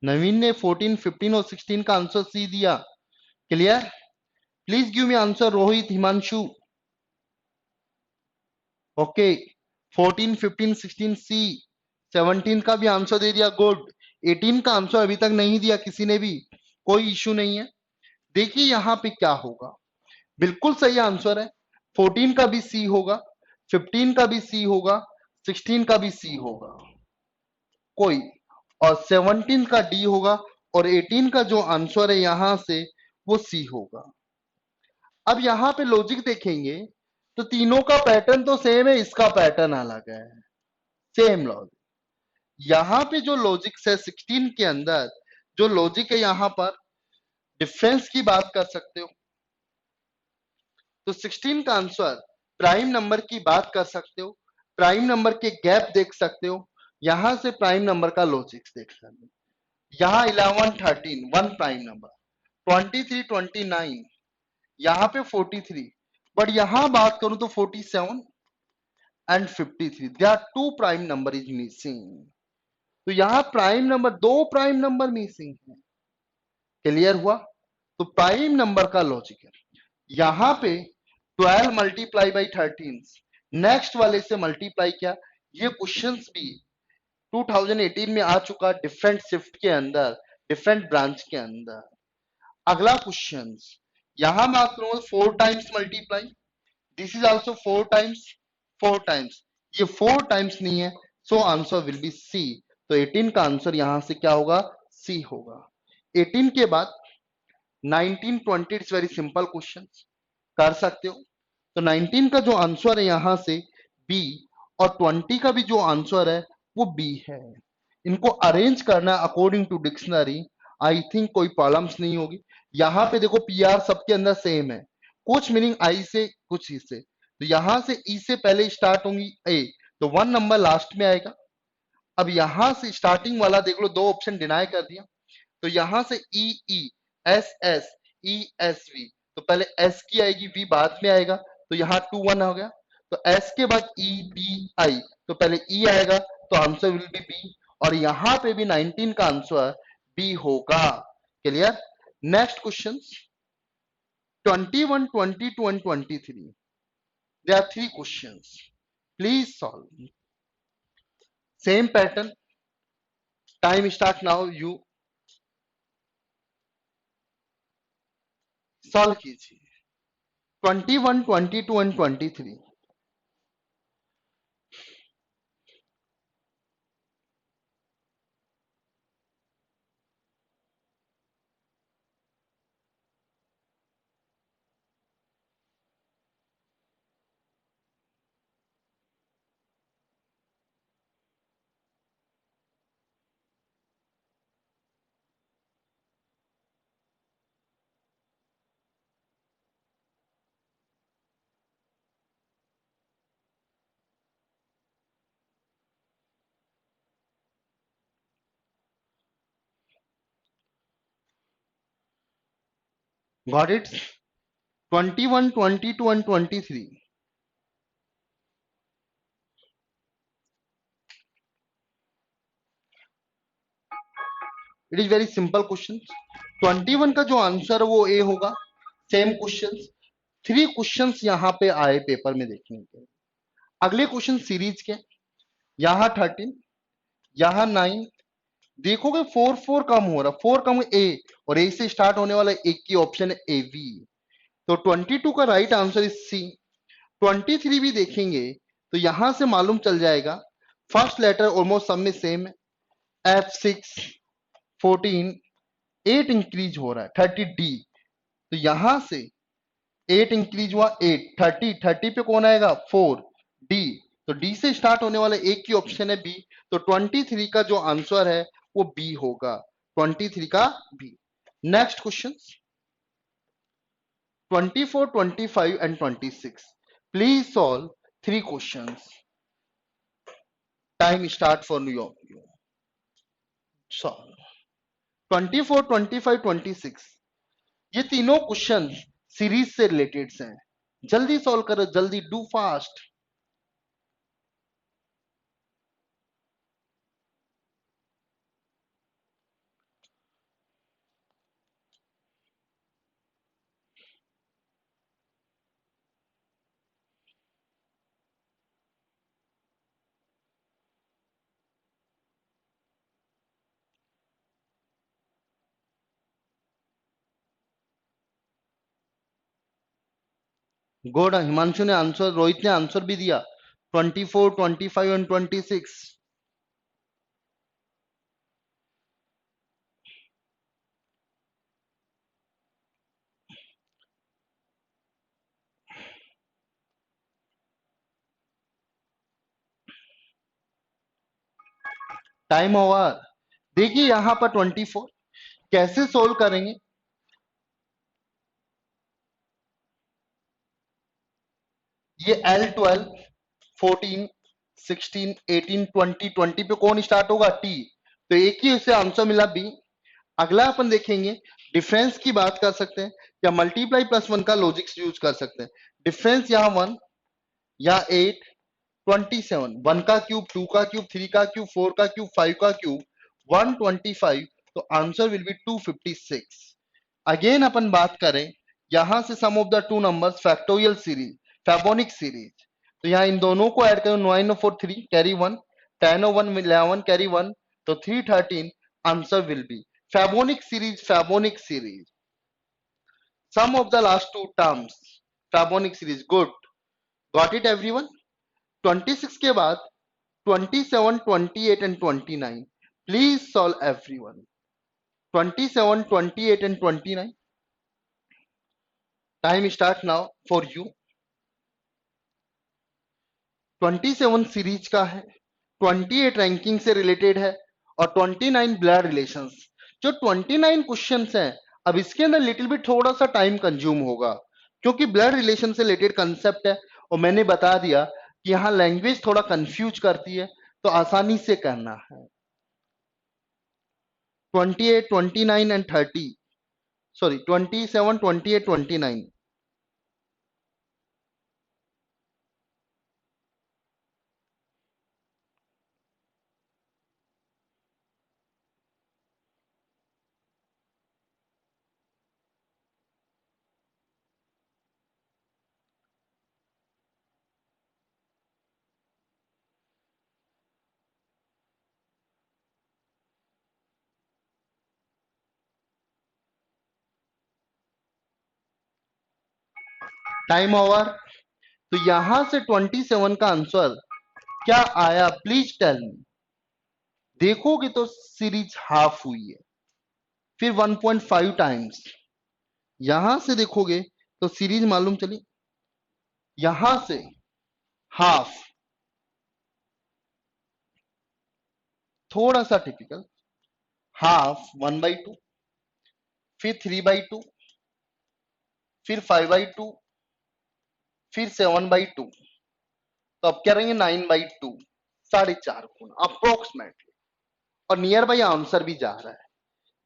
Naveen ने 14 15 और 16 का आंसर सी दिया। Clear? Please give me answer Rohit Himanshu. Okay 14 15 16 C. 17 का भी आंसर दे दिया, गुड। 18 का आंसर अभी तक नहीं दिया किसी ने भी, कोई इश्यू नहीं है। देखिए यहां पे क्या होगा, बिल्कुल सही आंसर है। 14 का भी सी होगा, 15 का भी सी होगा, 16 का भी सी होगा कोई, और 17 का डी होगा, और 18 का जो आंसर है यहां से वो सी होगा। अब यहां पे लॉजिक देखेंगे तो तीनों का पैटर्न तो सेम है, इसका पैटर्न अलग है। सेम लॉजिक यहां पे जो लॉजिक है 16 के अंदर, जो लॉजिक है यहां पर डिफरेंस की बात कर सकते हो, तो 16 का आंसर प्राइम नंबर की बात कर सकते हो, प्राइम नंबर के गैप देख सकते हो, यहां से प्राइम नंबर का लॉजिक देख सकते हो। यहाँ 11 13 वन प्राइम नंबर, 23 29, यहाँ पे 43, बट यहां बात करूं तो 47 and 53, they are two prime number is missing. तो यहाँ प्राइम नंबर, दो प्राइम नंबर मिसिंग है। क्लियर हुआ? तो प्राइम नंबर का लॉजिक है यहाँ पे 12 मल्टीप्लाई बाई 13, नेक्स्ट वाले से मल्टीप्लाई किया। ये क्वेश्चंस भी 2018 में आ चुका, डिफरेंट शिफ्ट के अंदर, डिफरेंट ब्रांच के अंदर। अगला क्वेश्चन यहां बात करूंगा 4 times multiply, this is also 4 times, 4 times, ये 4 टाइम्स नहीं है, so answer will be C. तो 18 का आंसर यहां से क्या होगा? सी होगा। 18 के बाद 19 20 इट्स वेरी सिंपल क्वेश्चन, कर सकते हो। तो 19 का जो आंसर है यहां से बी, और 20 का भी जो आंसर है वो बी है। इनको अरेंज करना according to dictionary, I think कोई प्रॉब्लम्स नहीं होगी। यहां पे देखो पीआर सबके अंदर सेम है, कुछ मीनिंग आई से कुछ ई से, तो यहां से ई से पहले स्टार्ट होंगी ए, तो 1 नंबर लास्ट में आएगा। अब यहां से स्टार्टिंग वाला देख लो, दो ऑप्शन डिनाई कर दिया, तो यहां से E E S S E S V, तो पहले एस की आएगी, वी बाद में आएगा, तो यहाँ 2 1 हो गया। तो एस के बाद ई बी आई, तो पहले ई आएगा, तो आंसर विल बी बी, और यहां पे भी 19 का आंसर बी होगा। Clear? Next question 21 22 and 23, there are 3 questions, please solve same pattern, time start now, you solve कीजिए 21 22 and 23। Got it? 21, 22 and 23. It is very simple question. 21 का जो answer है वो ए होगा। सेम क्वेश्चन, 3 क्वेश्चंस यहाँ पे आए पेपर में देखने के। अगले क्वेश्चन सीरीज के, यहाँ 13, यहाँ 9। देखोगे 4 4 कम हो रहा, 4 कम ए, और ए से स्टार्ट होने वाला एक की ऑप्शन है ए बी। तो 22 का राइट आंसर इज सी। 23 भी देखेंगे तो यहां से मालूम चल जाएगा, फर्स्ट लेटर ऑलमोस्ट सब में सेम है, F6 14, 8 इंक्रीज हो रहा है 30 डी। तो यहां से 8 इंक्रीज हुआ 8, 30 30 पे कौन आएगा 4 डी। तो डी से स्टार्ट होने वाले एक की ऑप्शन है बी। तो 23 का जो आंसर है वो बी होगा, 23 का B. Next question 24, 25 and 26. Please solve 3 questions. Time start for you. Solve 24, 25, 26. ये तीनों क्वेश्चन सीरीज से रिलेटेड हैं। जल्दी सॉल्व करो, जल्दी, डू फास्ट। गुड, हिमांशु ने आंसर, रोहित ने आंसर भी दिया। 24, 25 एंड 26। Time over. देखिए यहां पर 24 कैसे सोल्व करेंगे। ये L12, 14, 16, 18, 20, 20 पे कौन स्टार्ट होगा टी। तो एक ही उसे आंसर मिला बी। अगला अपन देखेंगे, डिफरेंस की बात कर सकते हैं या मल्टीप्लाई प्लस वन का लॉजिक्स यूज कर सकते हैं। डिफरेंस यहाँ 1 या 8, 27, 1 का क्यूब, 2 का क्यूब, 3 का क्यूब, 4 का क्यूब, 5 का क्यूब, 125। तो आंसर विल बी 256। अगेन अपन बात करें यहां से sum of the two numbers factorial series, Fibonacci series. तो यहाँ इन दोनों को ऐड करें, 9 4 3 कैरी 1, 10 1 11 कैरी 1, तो 313। Answer will be Fibonacci series, Fibonacci series. Sum of the last two terms Fibonacci series. Good, got it everyone. 26 के बाद 27, 28 and 29। Please solve everyone. 27, 28 and 29। Time start now for you. 27 series का है, 28 ranking से related है, और 29 blood relations. जो 29 questions हैं, अब इसके अंदर लिटिल बिट थोड़ा सा टाइम कंज्यूम होगा, क्योंकि ब्लड रिलेशन से रिलेटेड कंसेप्ट है। और मैंने बता दिया कि यहाँ लैंग्वेज थोड़ा कंफ्यूज करती है, तो आसानी से करना है। 28, 29 एंड 30, सॉरी 27, 28, 29। Time over. तो यहां से 27 का आंसर क्या आया, प्लीज टेल मी। देखोगे तो सीरीज हाफ हुई है, फिर 1.5 टाइम्स। यहां से देखोगे तो सीरीज मालूम चली, यहां से हाफ, थोड़ा सा टिपिकल, हाफ 1/2, फिर 3/2, फिर 5/2, फिर 7/2। तो अब क्या रहेंगे 9/2, 4.5 गुना अप्रोक्सीमेटली। और नियर बाई आंसर भी जा रहा है।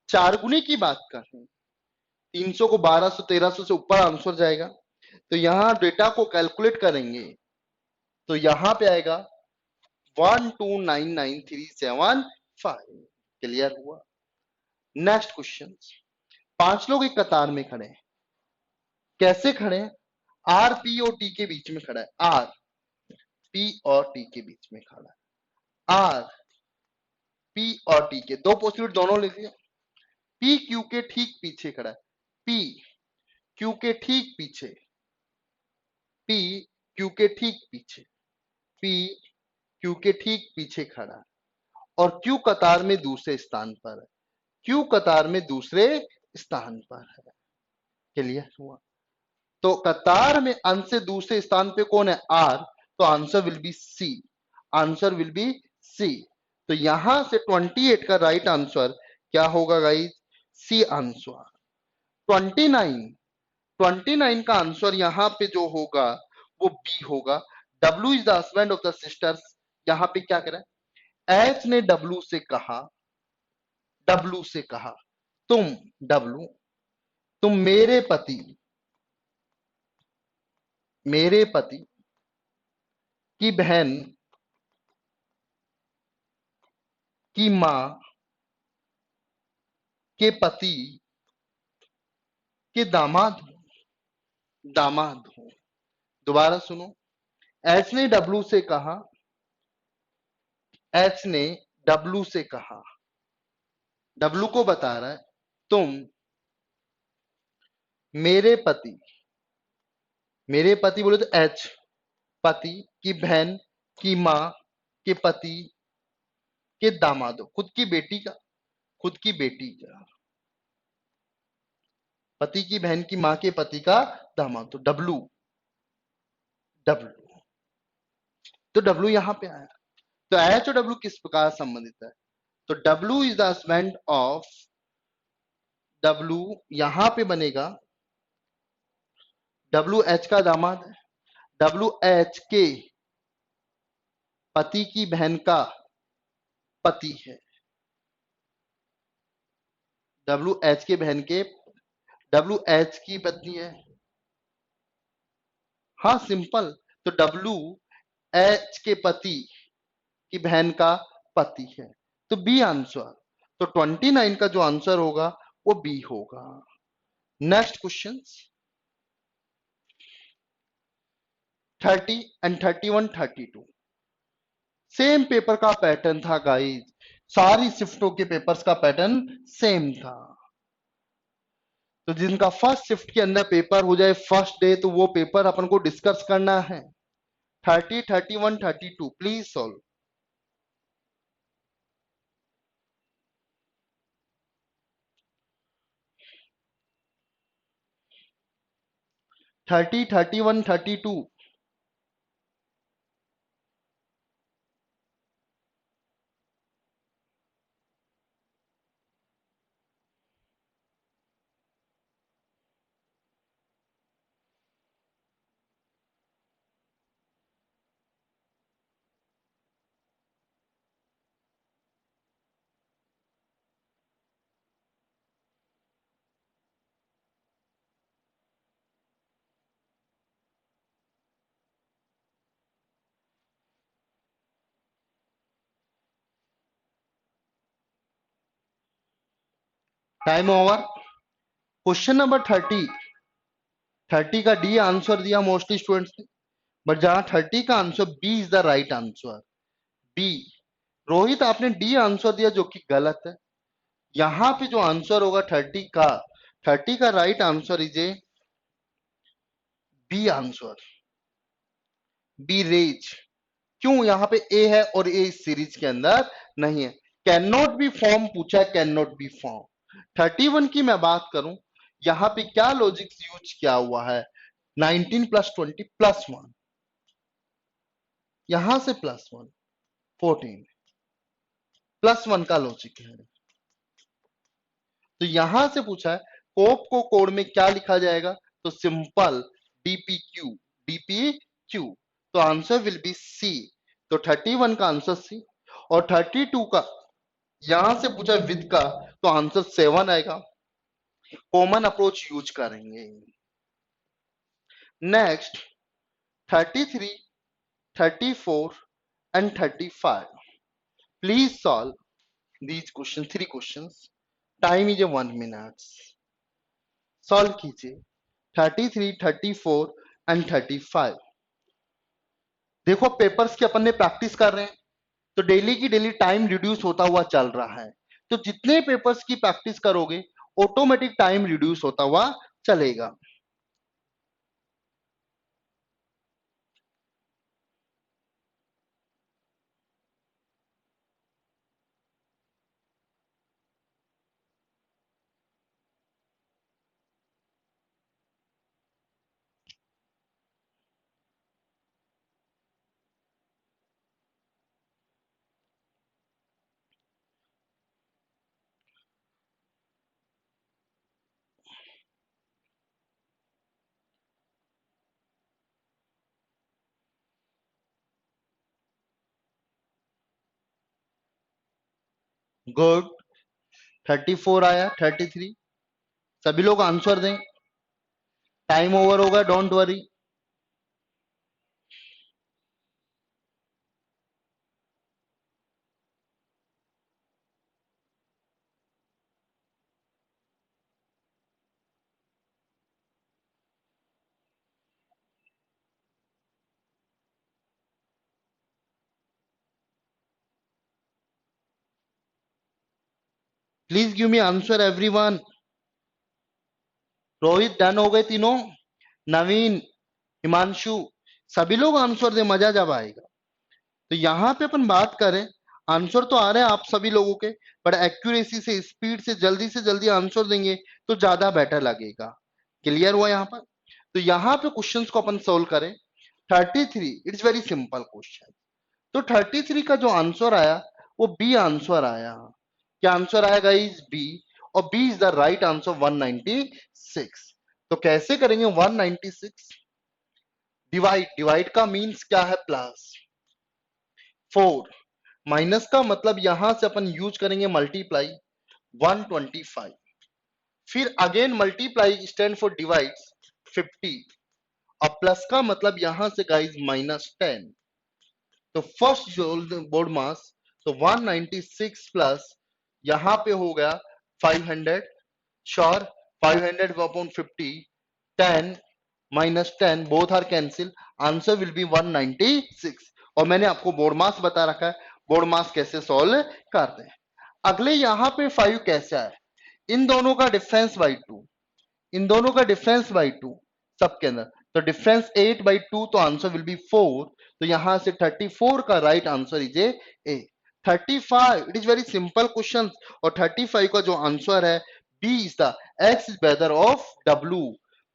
4 गुने की बात करें 300 को 1200 1300 से ऊपर आंसर जाएगा। तो यहां डेटा को कैलकुलेट करेंगे तो यहां पे आएगा 1299375। क्लियर हुआ। Next question. 5 लोग एक कतार में खड़े हैं। कैसे खड़े हैं? आर पी और टी के बीच में खड़ा है। आर पी और टी के बीच में खड़ा है। आर पी और टी के दो पोस्टिट्यूट दोनों लिख लिया। पी क्यू के ठीक पीछे खड़ा है। पी क्यू के ठीक पीछे। पी क्यू के ठीक पीछे। पी क्यू के ठीक पीछे खड़ा है और क्यू कतार में दूसरे स्थान पर है। क्यू कतार में दूसरे स्थान पर है। क्लियर हुआ। तो कतार में अंत से दूसरे स्थान पे कौन है? आर। तो answer will be C. Answer will be C. तो यहां से 28 का राइट आंसर क्या होगा गाइस? C answer. 29 का आंसर यहां पे जो होगा वो बी होगा। W is the husband of the sisters. यहां पे क्या करें? एच ने डब्ल्यू से कहा, डब्ल्यू से कहा तुम डब्ल्यू, तुम मेरे पति की बहन की मां के पति के दामाद हो। दोबारा सुनो। एच ने डब्ल्यू से कहा, एच ने डब्ल्यू से कहा, डब्ल्यू को बता रहा है तुम मेरे पति, मेरे पति बोले तो एच, पति की बहन की मां के पति के दामाद हो। खुद की बेटी का, खुद की बेटी का, पति की बहन की मां के पति का दामाद। तो डब्ल्यू, डब्ल्यू, तो डब्ल्यू यहां पे आया। तो एच और डब्ल्यू किस प्रकार संबंधित है? तो W is the husband of, W यहां पे बनेगा, डब्ल्यू एच का दामाद है। डब्ल्यू एच के पति की बहन का पति है। डब्ल्यू एच के बहन के, डब्ल्यू एच की पत्नी है। हाँ सिंपल। तो डब्ल्यू एच के पति की बहन का पति है। तो बी आंसर। तो 29 का जो आंसर होगा वो बी होगा। Next question. 30 and 31 32 same paper का पैटर्न था गाइस। सारी शिफ्टों के पेपर्स का पैटर्न सेम था। तो जिनका फर्स्ट शिफ्ट के अंदर पेपर हो जाए फर्स्ट डे, तो वो पेपर अपन को डिस्कस करना है। 30 31 32 please solve. 30 31 32। Time over. Question number 30, 30 का डी आंसर दिया मोस्टली स्टूडेंट्स ने, बट जहां 30 का answer B is the right answer. B. Rohit आपने डी आंसर दिया जो कि गलत है। यहां पे जो आंसर होगा 30 का, 30 का right answer is A B answer. B रेज। क्यों? यहां पे ए है और ए इस सीरीज के अंदर नहीं है। कैन नॉट बी फॉर्म पूछा है, कैन नॉट बी फॉर्म। 31 की मैं बात करूं, यहां पे क्या लॉजिक यूज किया हुआ है? 19 प्लस 20 प्लस 1, यहां से प्लस 1 14 प्लस 1 का लॉजिक है। तो यहां से पूछा है कोप को कोड में क्या लिखा जाएगा? तो सिंपल डीपीक्यू, डीपीक्यू। तो आंसर विल बी सी। तो 31 का आंसर सी। और 32 का यहां से पूछा विद का, तो आंसर 7 आएगा। कॉमन अप्रोच यूज करेंगे। Next 33, 34 and 35. Please solve these questions, three questions. Time is 1 minute. Solve कीजिए 33, 34 एंड 35। देखो पेपर्स की अपन ने प्रैक्टिस कर रहे हैं, तो डेली की डेली टाइम रिड्यूस होता हुआ चल रहा है। तो जितने पेपर्स की प्रैक्टिस करोगे ऑटोमेटिक टाइम रिड्यूस होता हुआ चलेगा। गुड, 34 आया, 33। सभी लोग आंसर दें, टाइम ओवर होगा, don't worry. Please give me answer everyone. Rohit done हो गए तीनों, नवीन, हिमांशु, सभी लोग आंसर दे, मजा जब आएगा। तो यहां पे अपन बात करें, आंसर तो आ रहे हैं आप सभी लोगों के, पर एक्यूरेसी से, स्पीड से जल्दी आंसर देंगे तो ज्यादा बेटर लगेगा। क्लियर हुआ यहाँ पर? तो यहाँ पे क्वेश्चंस को अपन सोल्व करें। 33, इट्स वेरी सिंपल क्वेश्चन। तो 33 का जो आंसर आया वो बी आंसर आया। क्या आंसर आएगा? इज बी, और B is the right answer 196। तो कैसे करेंगे 196? डिवाइड, डिवाइड का मीन्स क्या है? प्लस। 4 माइनस का मतलब यहां से अपन यूज करेंगे मल्टीप्लाई, 125। फिर again multiply stand for divide, 50। और प्लस का मतलब यहां से गाइस -10। तो फर्स्ट जो बोर्ड मास, तो 196 प्लस यहां पे हो गया 500, sure, 500 upon 50, 10 -10 both are cancel, answer will be 196। और मैंने आपको बोर्ड मास बता रखा है, बोर्ड मास कैसे सॉल्व करते हैं। अगले यहां पे 5 कैसे आए? इन दोनों का डिफरेंस बाई 2, इन दोनों का डिफरेंस बाई 2 सबके अंदर, तो डिफरेंस 8/2, तो आंसर विल बी 4। तो यहां से 34 का right answer is A. 35, it is very simple question, और 35 का जो आंसर है B is the X is weather of W.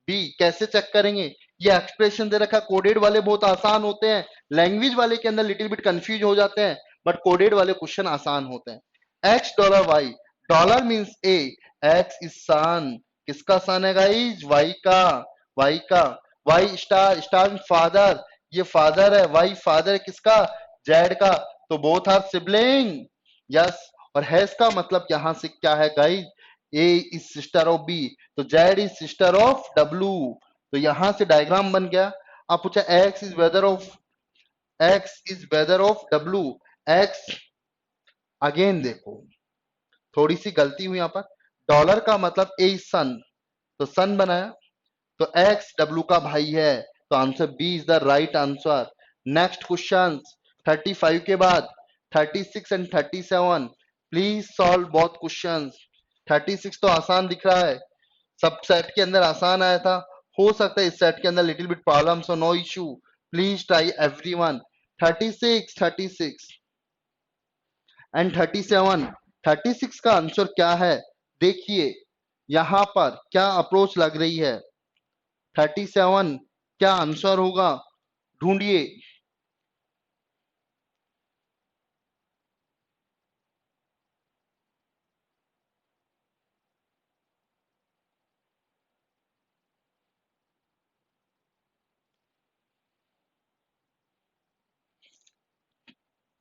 बी कैसे चेक करेंगे? ये एक्सप्रेशन दे रखा, कोडेड वाले बहुत आसान होते हैं, लैंग्वेज वाले के अंदर लिटिल बिट कंफ्यूज हो जाते हैं, बट कोडेड वाले क्वेश्चन आसान होते हैं। X dollar Y, dollar means A, X is son, किसका सन है गाइज? वाई का, वाई का। वाई स्टार, स्टार फादर, ये फादर है, वाई फादर है किसका? जेड का। तो बोथ आर सिबलिंग, यस। और हैज का मतलब यहां से क्या है guys? A is sister of B, तो Z is sister of W. तो यहां से डायग्राम बन गया। आप पूछा X is weather of, x is weather of W, x, again देखो थोड़ी सी गलती हुई यहां पर, डॉलर का मतलब ए सन, तो सन बनाया, तो एक्स डब्ल्यू का भाई है, तो answer B is the right answer. Next question 35 के बाद 36 and 37, please solve both questions. 36 तो आसान दिख रहा है, सब सेट के अंदर आसान आया था, हो सकता है इस सेट के अंदर little bit problem, so no issue, please try everyone. 36, 36 and 37। 36 का आंसर क्या है? देखिए यहां पर क्या अप्रोच लग रही है। 37 क्या आंसर होगा? ढूंढिए।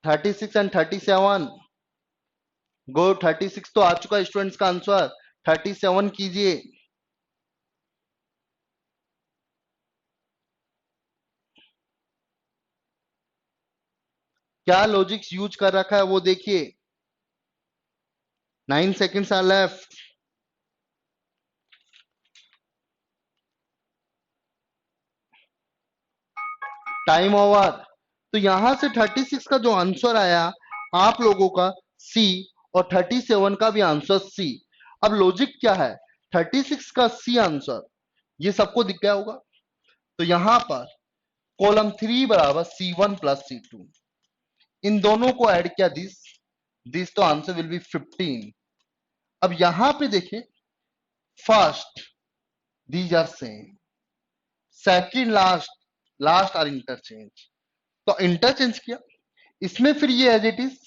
36 एंड 37, गो 36 तो आ चुका है स्टूडेंट्स का आंसर। 37 कीजिए। क्या लॉजिक्स यूज कर रखा है वो देखिए। 9 seconds are left. Time over. तो यहां से 36 का जो आंसर आया आप लोगों का सी, और 37 का भी आंसर सी। अब लॉजिक क्या है, 36 का सी आंसर ये सबको दिख गया होगा। तो यहां पर कॉलम 3 बराबर C1 प्लस C2, इन दोनों को ऐड किया दिस दिस, तो आंसर विल बी 15। अब यहां पे देखें, first these are same, second last last are interchange, तो इंटरचेंज किया इसमें, फिर ये एज इट इज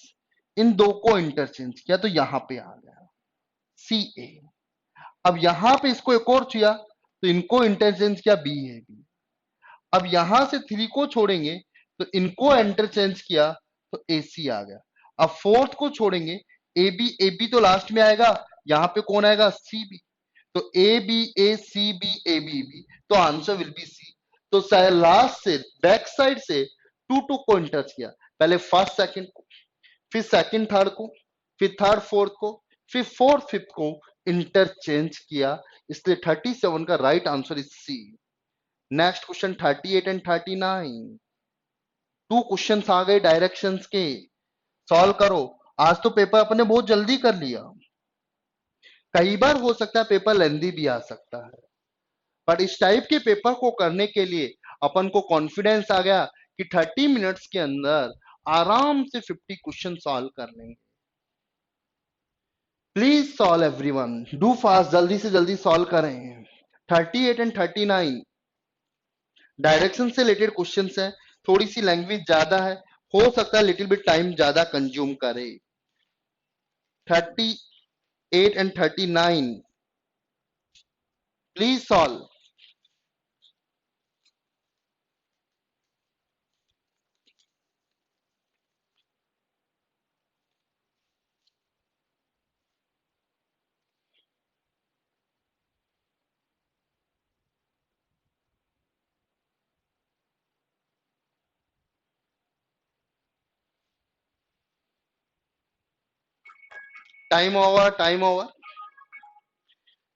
इन दो को इंटरचेंज किया तो यहां पे आ गया सी ए। अब यहां पे इसको एक और किया तो इनको इंटरचेंज किया बी है बी। अब यहां से 3 को छोड़ेंगे तो इनको इंटरचेंज किया तो ए सी आ गया। अब फोर्थ को छोड़ेंगे, ए बी तो लास्ट में आएगा, यहां पे कौन आएगा सी बी, तो A B A C B A B B, तो आंसर विल बी सी। तो लास्ट से बैक साइड से टू को इंटरच किया, पहले फर्स्ट सेकंड को, फिर सेकंड थर्ड को, फिर थर्ड फोर्थ को, फिर फोर्थ फिफ्थ को इंटरचेंज किया, इसलिए 37 का right answer is C. Next question 38 and 39, two question आ गए डायरेक्शंस के, सॉल्व करो। आज तो पेपर अपने बहुत जल्दी कर लिया, कई बार हो सकता है पेपर लेंदी भी आ सकता है, पर इस टाइप के पेपर को करने के लिए अपन को कॉन्फिडेंस आ गया कि 30 मिनट्स के अंदर आराम से 50 क्वेश्चन सॉल्व कर लेंगे। Please solve everyone, do fast, जल्दी से जल्दी सॉल्व करें। 38 एंड 39 डायरेक्शन से रिलेटेड क्वेश्चन है, थोड़ी सी लैंग्वेज ज्यादा है, हो सकता है लिटिल बिट टाइम ज्यादा कंज्यूम करे। 38 and 39 please solve. Time over, time over.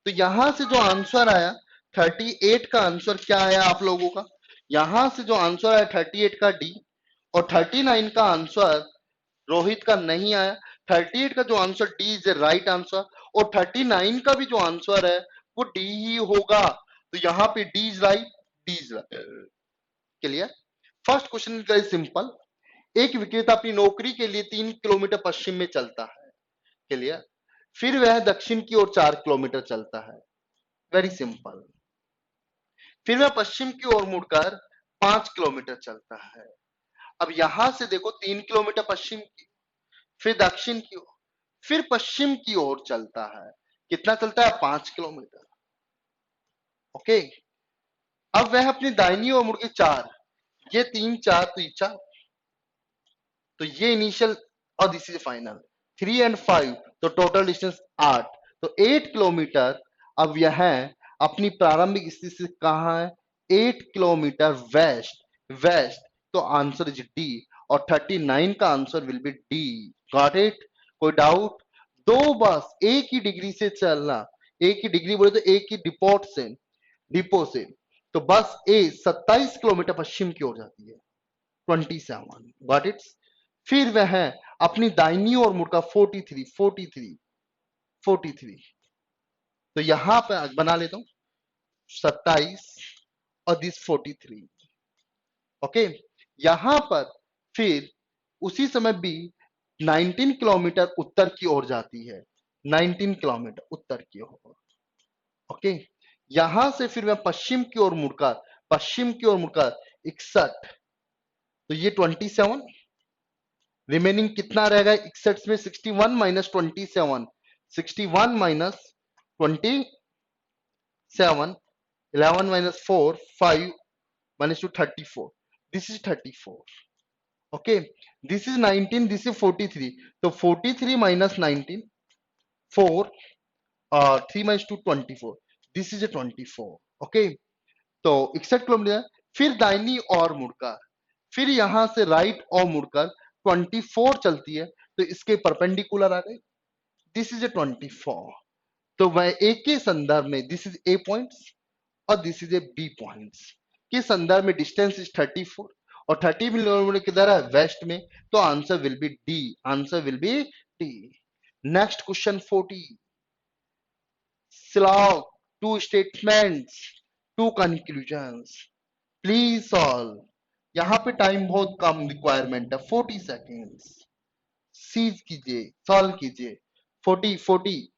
तो यहां से जो आंसर आया 38 का आंसर क्या आया आप लोगों का, यहां से जो आंसर आया 38 का डी, और 39 का आंसर रोहित का नहीं आया। 38 का जो answer D is a right answer, और 39 का भी जो आंसर है वो डी ही होगा। तो यहाँ पे D is right, D is right. Clear. First question is very simple, एक विक्रेता अपनी नौकरी के लिए 3 किलोमीटर पश्चिम में चलता है। क्लियर। फिर वह दक्षिण की ओर 4 किलोमीटर चलता है, वेरी सिंपल। फिर वह पश्चिम की ओर मुड़कर 5 किलोमीटर चलता है। अब यहां से देखो 3 किलोमीटर पश्चिम की, फिर दक्षिण की ओर, फिर पश्चिम की ओर चलता है, कितना चलता है 5 किलोमीटर। ओके। अब वह अपनी दाहिनी ओर मुड़ के 4, ये 3 4 तो ये 4, तो ये इनिशियल और दिस इज फाइनल, 3 एंड 5 तो टोटल डिस्टेंस 8, तो 8 किलोमीटर। अब यह अपनी प्रारंभिक स्थिति से कहां है, 8 किलोमीटर वेस्ट, वेस्ट, तो आंसर इज डी, और 39 का answer will B D. Got it, कोई डाउट। दो बस एक ही डिग्री से चलना, एक ही डिग्री बोले तो एक ही डिपो से, तो बस ए 27 किलोमीटर पश्चिम की ओर जाती है, 27। Got it. फिर वह अपनी दाहिनी ओर मुड़कर 43 तो यहां पर बना लेता हूं 27 और दिस 43। ओके। यहां पर फिर उसी समय भी 19 किलोमीटर उत्तर की ओर जाती है, 19 किलोमीटर उत्तर की ओर। ओके। यहां से फिर मैं पश्चिम की ओर मुड़कर, पश्चिम की ओर मुड़कर 61, तो ये 27, रिमेनिंग कितना रहेगा 61 में, 61 minus 27, 61 minus 27, 11 minus 4 5 minus 2 34, this is 34। Okay. This is 19, this is 43, तो 43 minus 19 4, 3 minus 2 24, this is A 24। Okay, तो 61 किलोमीटर। फिर दाहिनी और मुड़कर, फिर यहां से राइट और मुड़कर 24 चलती है, तो इसके परपेंडिकुलर आ गई, दिस इज ए 24। तो वह ए के संदर्भ में दिस इज ए पॉइंट्स और this is A B points के संदर्भ में डिस्टेंस इज 34 और 30 किलोमीटर किधर है, वेस्ट में। तो answer will B D, answer will B D. Next question 40, slog, two statements, two conclusions, please solve. यहाँ पे टाइम बहुत कम रिक्वायरमेंट है, 40 सेकेंड्स। सीज कीजिए, सॉल्व कीजिए। 40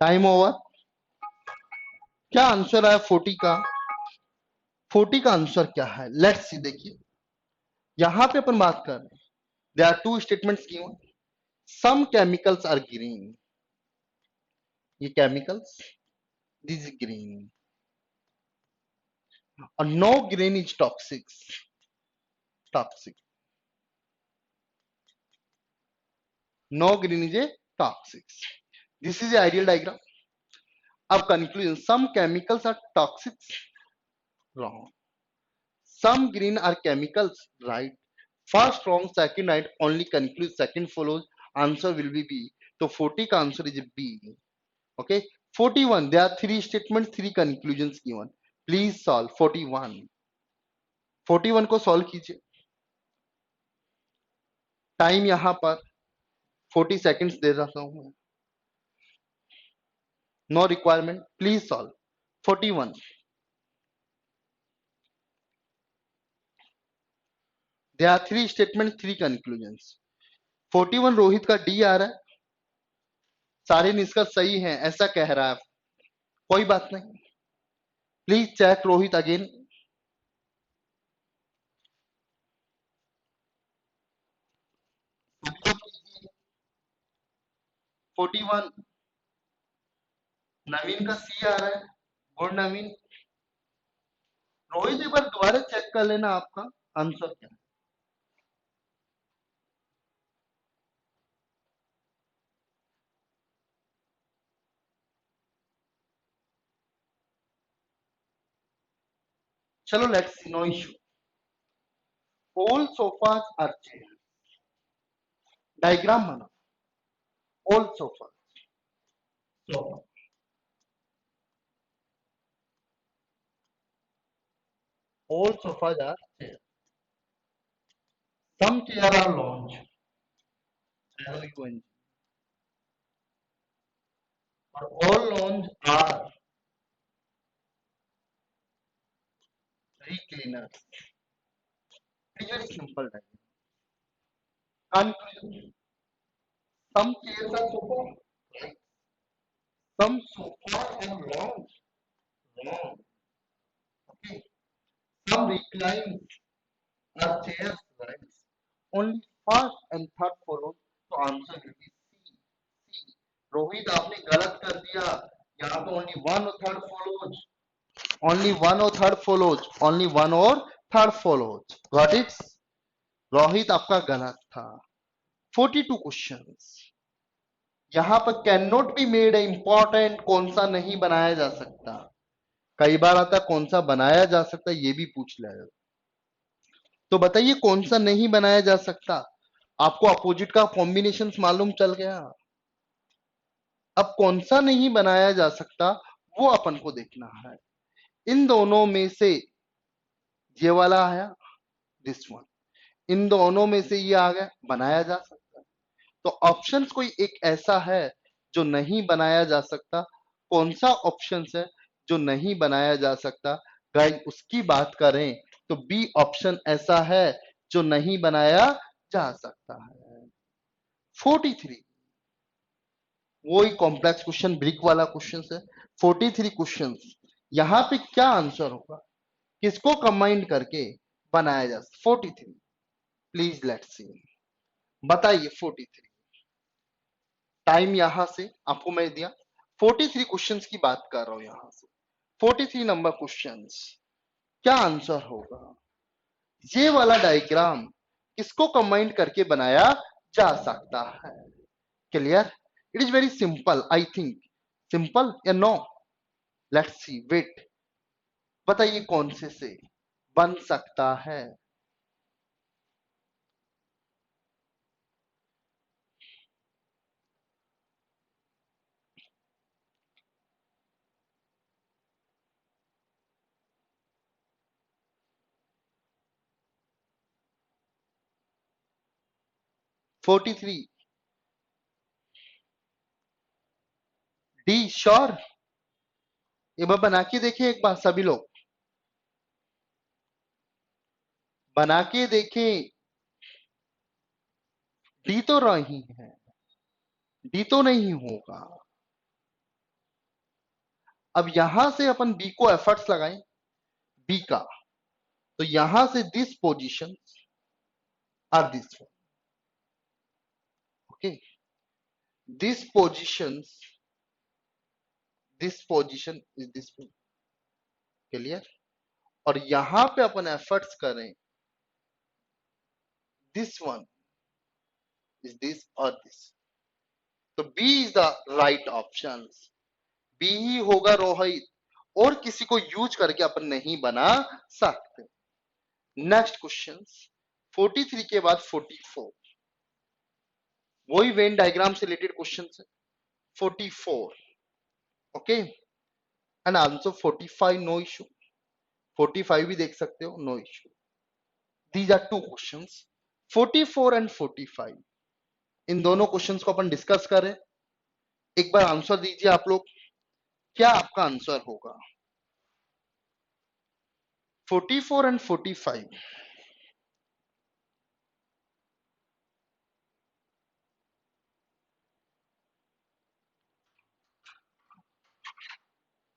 टाइम ओवर। क्या आंसर है 40 का? 40 का आंसर क्या है, लेट्स सी। देखिए यहां पे अपन बात कर रहे हैं, there are two statements given, some chemicals are green, ये केमिकल्स, दिस इज ग्रीन, और no green is toxic, toxic, no green is a toxic, this is a ideal diagram. अब conclusion, some chemicals are toxic, wrong, some green are chemicals, right, first wrong, second right, only conclude, second follows, answer will be B। तो 40 का answer is B। Okay, 41, there are three statements, three conclusions given, please solve 41। 41 को solve कीजिए, time यहां पर 40 seconds दे रहा हूं, no requirement, please solve 41। there are three statements, three conclusions। 41 Rohit का डी आ रहा है, सारे निष्कर्ष सही हैं ऐसा कह रहा है, कोई बात नहीं, प्लीज चेक रोहित अगेन। 41, नवीन का सी आ रहा है, गुड नवीन। रोहित एक बार दोबारा चेक कर लेना आपका आंसर क्या है। चलो let's see, no issue. All sofas are chair, diagram बना, all sofa, sofa, all sofas are chair, some chair are lounge, LOUNG, और all lounge are recliners, very simple diagram। Conclusion, some chairs are sofa, right, some sofas are lounge, wrong, okay, some reclines are chairs, right, only first and third follow, तो answer will be C। C। Rohit आपने गलत कर दिया, यहाँ तो only one और third follows, only one or third follows, only one or third follows, got it? Rohit आपका गलत था। 42 क्वेश्चंस, यहां पर can not be made important, कौन सा नहीं बनाया जा सकता, कई बार आता कौन सा बनाया जा सकता, ये भी पूछ लिया। तो बताइए कौन सा नहीं बनाया जा सकता, आपको अपोजिट का कॉम्बिनेशन मालूम चल गया, अब कौन सा नहीं बनाया जा सकता वो अपन को देखना है। इन दोनों में से ये वाला आया, दिस वन, इन दोनों में से ये आ गया, बनाया जा सकता है। तो ऑप्शंस कोई एक ऐसा है जो नहीं बनाया जा सकता, कौन सा ऑप्शन है जो नहीं बनाया जा सकता, गाइस उसकी बात करें तो बी ऑप्शन ऐसा है जो नहीं बनाया जा सकता है। 43 वही कॉम्प्लेक्स क्वेश्चन, ब्रिक वाला क्वेश्चन है। 43 क्वेश्चन, यहाँ पे क्या आंसर होगा, किसको कंबाइन करके बनाया जा सकता? 43, प्लीज लेट्स सी, बताइए। 43 टाइम यहां से आपको मैं दिया, 43 क्वेश्चंस की बात कर रहा हूं यहां से। 43 नंबर क्वेश्चंस, क्या आंसर होगा? ये वाला डायग्राम किसको कंबाइन करके बनाया जा सकता है? Clear? It is very simple, I think. Simple या नो? लेट्स सी, वेट, बताइए कौन से बन सकता है? Forty three, D sure? एक बार बना के देखिए, एक बार सभी लोग बना के देखें। डी तो नहीं है, डी तो नहीं होगा। अब यहां से अपन बी को एफर्ट्स लगाएं, बी का, तो यहां से this position or this one, okay, this position, this position is this one, clear? और यहां पे अपन एफर्ट्स करें, दिस वन इज दिस और दिस, तो B is the right option. B ही होगा रोहित, और किसी को यूज करके अपन नहीं बना सकते। नेक्स्ट क्वेश्चन, 43 के बाद 44, वही वेन डायग्राम से रिलेटेड क्वेश्चन है। 44, okay, and answer 45, no issue. 45 भी देख सकते हो, no issue. These are two questions, 44 and 45। इन दोनों क्वेश्चंस को अपन डिस्कस करें। एक बार आंसर दीजिए आप लोग, क्या आपका आंसर होगा? 44 एंड 45।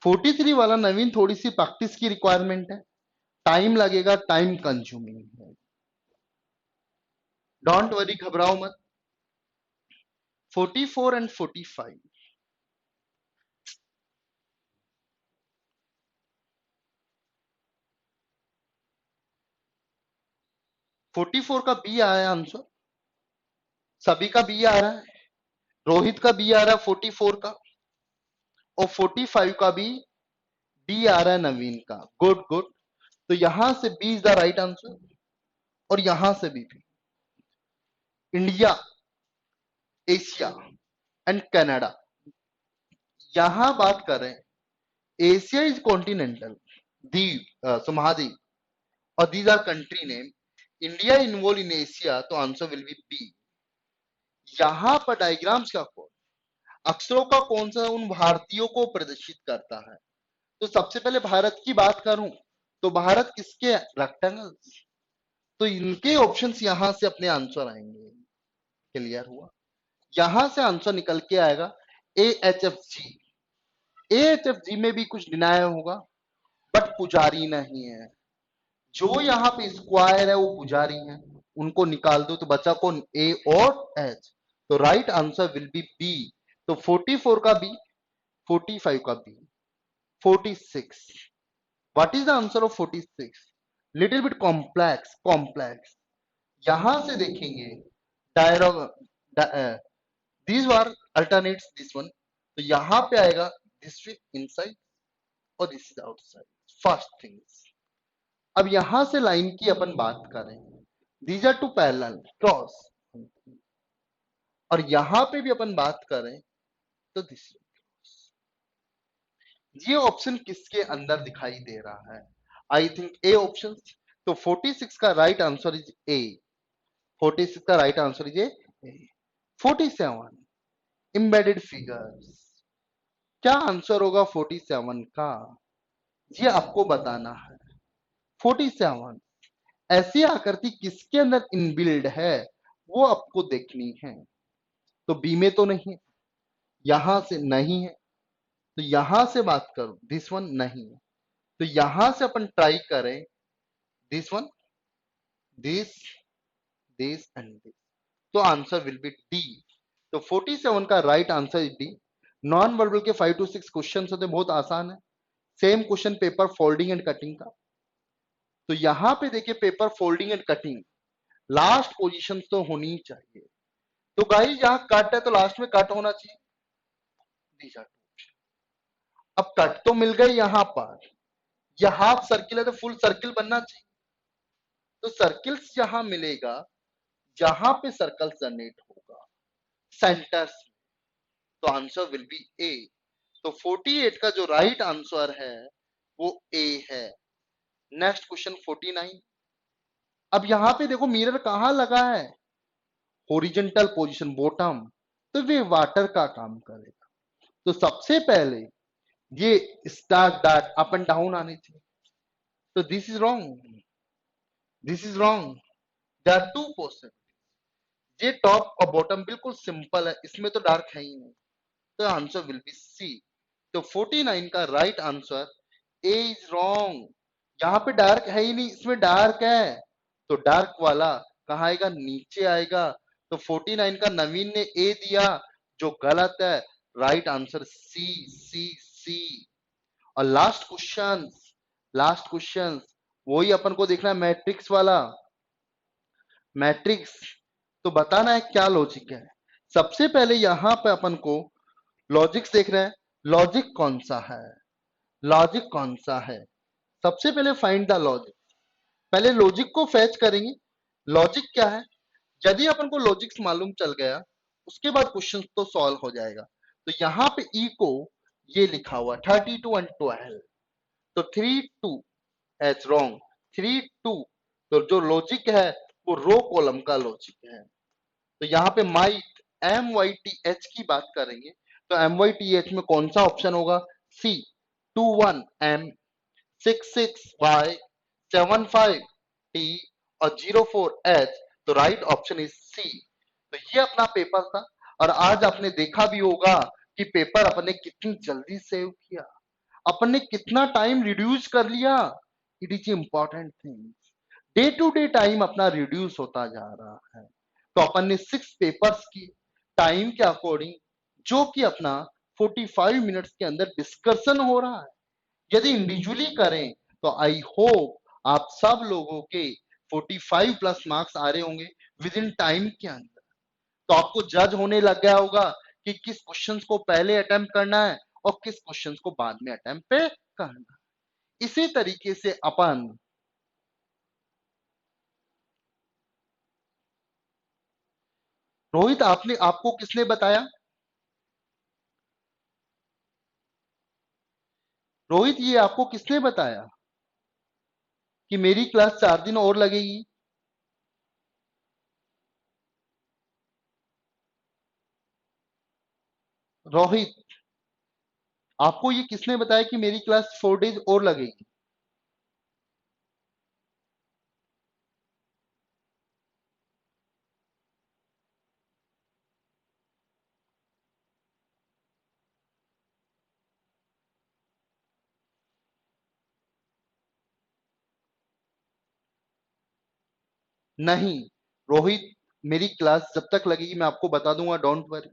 43 वाला नवीन थोड़ी सी प्रैक्टिस की रिक्वायरमेंट है, टाइम लगेगा, टाइम कंज्यूमिंग है। डोंट वरी, घबराओ मत। 44 एंड 45, 44 का बी आया आंसर, सभी का बी आ रहा है, रोहित का बी आ रहा है 44 का, और 45 का भी बी आ रहा है नवीन का। गुड गुड, तो यहां से B is the right answer, और यहां से भी इंडिया, एशिया एंड कनाडा। यहां बात करें, एशिया इज कॉन्टिनेंटल, द्वीप, महाद्वीप, और these our country name. India involve in Asia, तो आंसर विल बी बी। यहां पर डायग्राम्स का कौन, अक्षरों का कौन सा उन भारतीयों को प्रदर्शित करता है? तो सबसे पहले भारत की बात करूं, तो भारत किसके रेक्टेंगल्स, तो इनके ऑप्शंस यहां से अपने आंसर आएंगे। क्लियर हुआ? यहां से आंसर निकल के आएगा A H F G. A H F G में भी कुछ डिनाय होगा, बट पुजारी नहीं है। जो यहाँ पे स्क्वायर है वो पुजारी है, उनको निकाल दो तो बचा कौन, ए और एच। तो right answer will be B. तो 44 का बी, 45 का B, 46। What is the answer of 46? Little bit complex, complex. यहां से देखेंगे diagram, these are alternates, this one, तो यहां पे आएगा दिस इनसाइड और this is outside, first things. अब यहां से लाइन की अपन बात करें, दीज आर टू पैरेलल क्रॉस, और यहां पे भी अपन बात करें तो दिस, ये ऑप्शन किसके अंदर दिखाई दे रहा है? I think A option. तो 46 का राइट आंसर इज ए, 46 का right answer is A. 47 embedded figures, क्या आंसर होगा 47 का? ये आपको बताना है। 47 ऐसी आकृति किसके अंदर इनबिल्ड है वो आपको देखनी है। तो बी में तो नहीं है, यहां से नहीं है, तो यहां से बात करो, दिस वन नहीं है, तो यहां से अपन ट्राई करें this one, this, this and this, तो आंसर विल बी डी। तो 47 का right answer is D. Non verbal के 5 to 6 क्वेश्चन होते बहुत आसान है। Same question paper folding and cutting का। तो यहां पे देखिए paper folding and cutting, last position तो होनी चाहिए। तो गाइस यहां कट है तो लास्ट में कट होना चाहिए। These are two. अब कट तो मिल गई यहां पर, यह हाफ सर्किल है तो फुल सर्किल बनना चाहिए। तो सर्किल्स जहां मिलेगा, जहां पे सर्कल जनरेट होगा सेंटर्स, तो आंसर विल बी ए। तो 48 का जो राइट आंसर है वो ए है। Next question 49। अब यहां पे देखो मिरर कहां लगा है, हॉरिजॉन्टल पोजीशन बॉटम, तो वे वाटर का काम करेगा। तो सबसे पहले ये start that up and down आने चाहिए। तो this is wrong, this is wrong, there are two possible. ये टॉप और बॉटम बिल्कुल सिंपल है, इसमें तो डार्क है ही नहीं, तो आंसर विल बी सी। तो 49 का right answer A is wrong. यहां पे डार्क है ही नहीं, इसमें डार्क है, तो डार्क वाला कहाँ आएगा, नीचे आएगा। तो 49 का नवीन ने ए दिया जो गलत है। राइट आंसर सी, सी, सी। और लास्ट क्वेश्चन, लास्ट क्वेश्चन वही अपन को देखना है, मैट्रिक्स वाला। मैट्रिक्स तो बताना है क्या लॉजिक है। सबसे पहले यहां पे अपन को लॉजिक्स देख रहे हैं, लॉजिक कौन सा है, लॉजिक कौन सा है। सबसे पहले फाइंड द लॉजिक, पहले लॉजिक को फैच करेंगे। लॉजिक क्या है, यदि अपन को लॉजिक्स मालूम चल गया उसके बाद क्वेश्चन तो सॉल्व हो जाएगा। तो यहाँ पे ई को ये लिखा हुआ 32 एंड 12, तो 3 2 एच रॉन्ग, 3 2, तो जो लॉजिक है वो रो कॉलम का लॉजिक है। तो यहाँ पे माइट MYTH की बात करेंगे, तो MYTH में कौन सा ऑप्शन होगा, सी 21M 66Y 75T और 04H, तो राइट ऑप्शन इज सी। तो ये अपना पेपर था, और आज आपने देखा भी होगा कि पेपर अपने कितनी जल्दी सेव किया, अपने कितना टाइम रिड्यूस कर लिया। It is important thing, day to day time अपना रिड्यूस होता जा रहा है। तो अपन ने 6 पेपर्स की टाइम के अकॉर्डिंग, जो कि अपना 45 मिनट्स के अंदर डिस्कशन हो रहा है। यदि इंडिविजुअली करें तो आई होप आप सब लोगों के 45 प्लस मार्क्स आ रहे होंगे विद इन टाइम के अंदर। तो आपको जज होने लग गया होगा कि किस क्वेश्चंस को पहले अटेम्प्ट करना है और किस क्वेश्चंस को बाद में अटेम्प्ट पे करना है। इसी तरीके से अपन रोहित, आपने आपको किसने बताया, रोहित ये आपको किसने बताया कि मेरी क्लास 4 दिन और लगेगी। रोहित, आपको ये किसने बताया कि मेरी क्लास 4 डेज और लगेगी। नहीं रोहित, मेरी क्लास जब तक लगेगी मैं आपको बता दूंगा, डोंट वरी।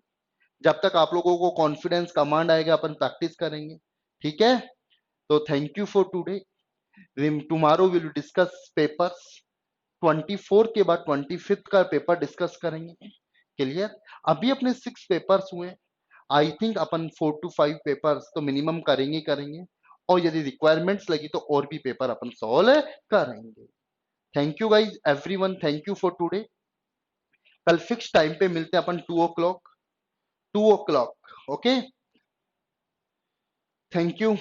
जब तक आप लोगों को कॉन्फिडेंस कमांड आएगा अपन प्रैक्टिस करेंगे, ठीक है। तो thank you for today, tomorrow will discuss papers. 24 के बाद 25 का पेपर डिस्कस करेंगे, क्लियर। अभी अपने 6 पेपर्स हुए, I think upon 4 to 5 papers तो मिनिमम करेंगे करेंगे, और यदि रिक्वायरमेंट्स लगी तो और भी पेपर अपन सॉल्व करेंगे। Thank you guys everyone, thank you for today. कल फिक्स टाइम पे मिलते हैं अपन 2 o'clock, 2 o'clock, okay. Thank you.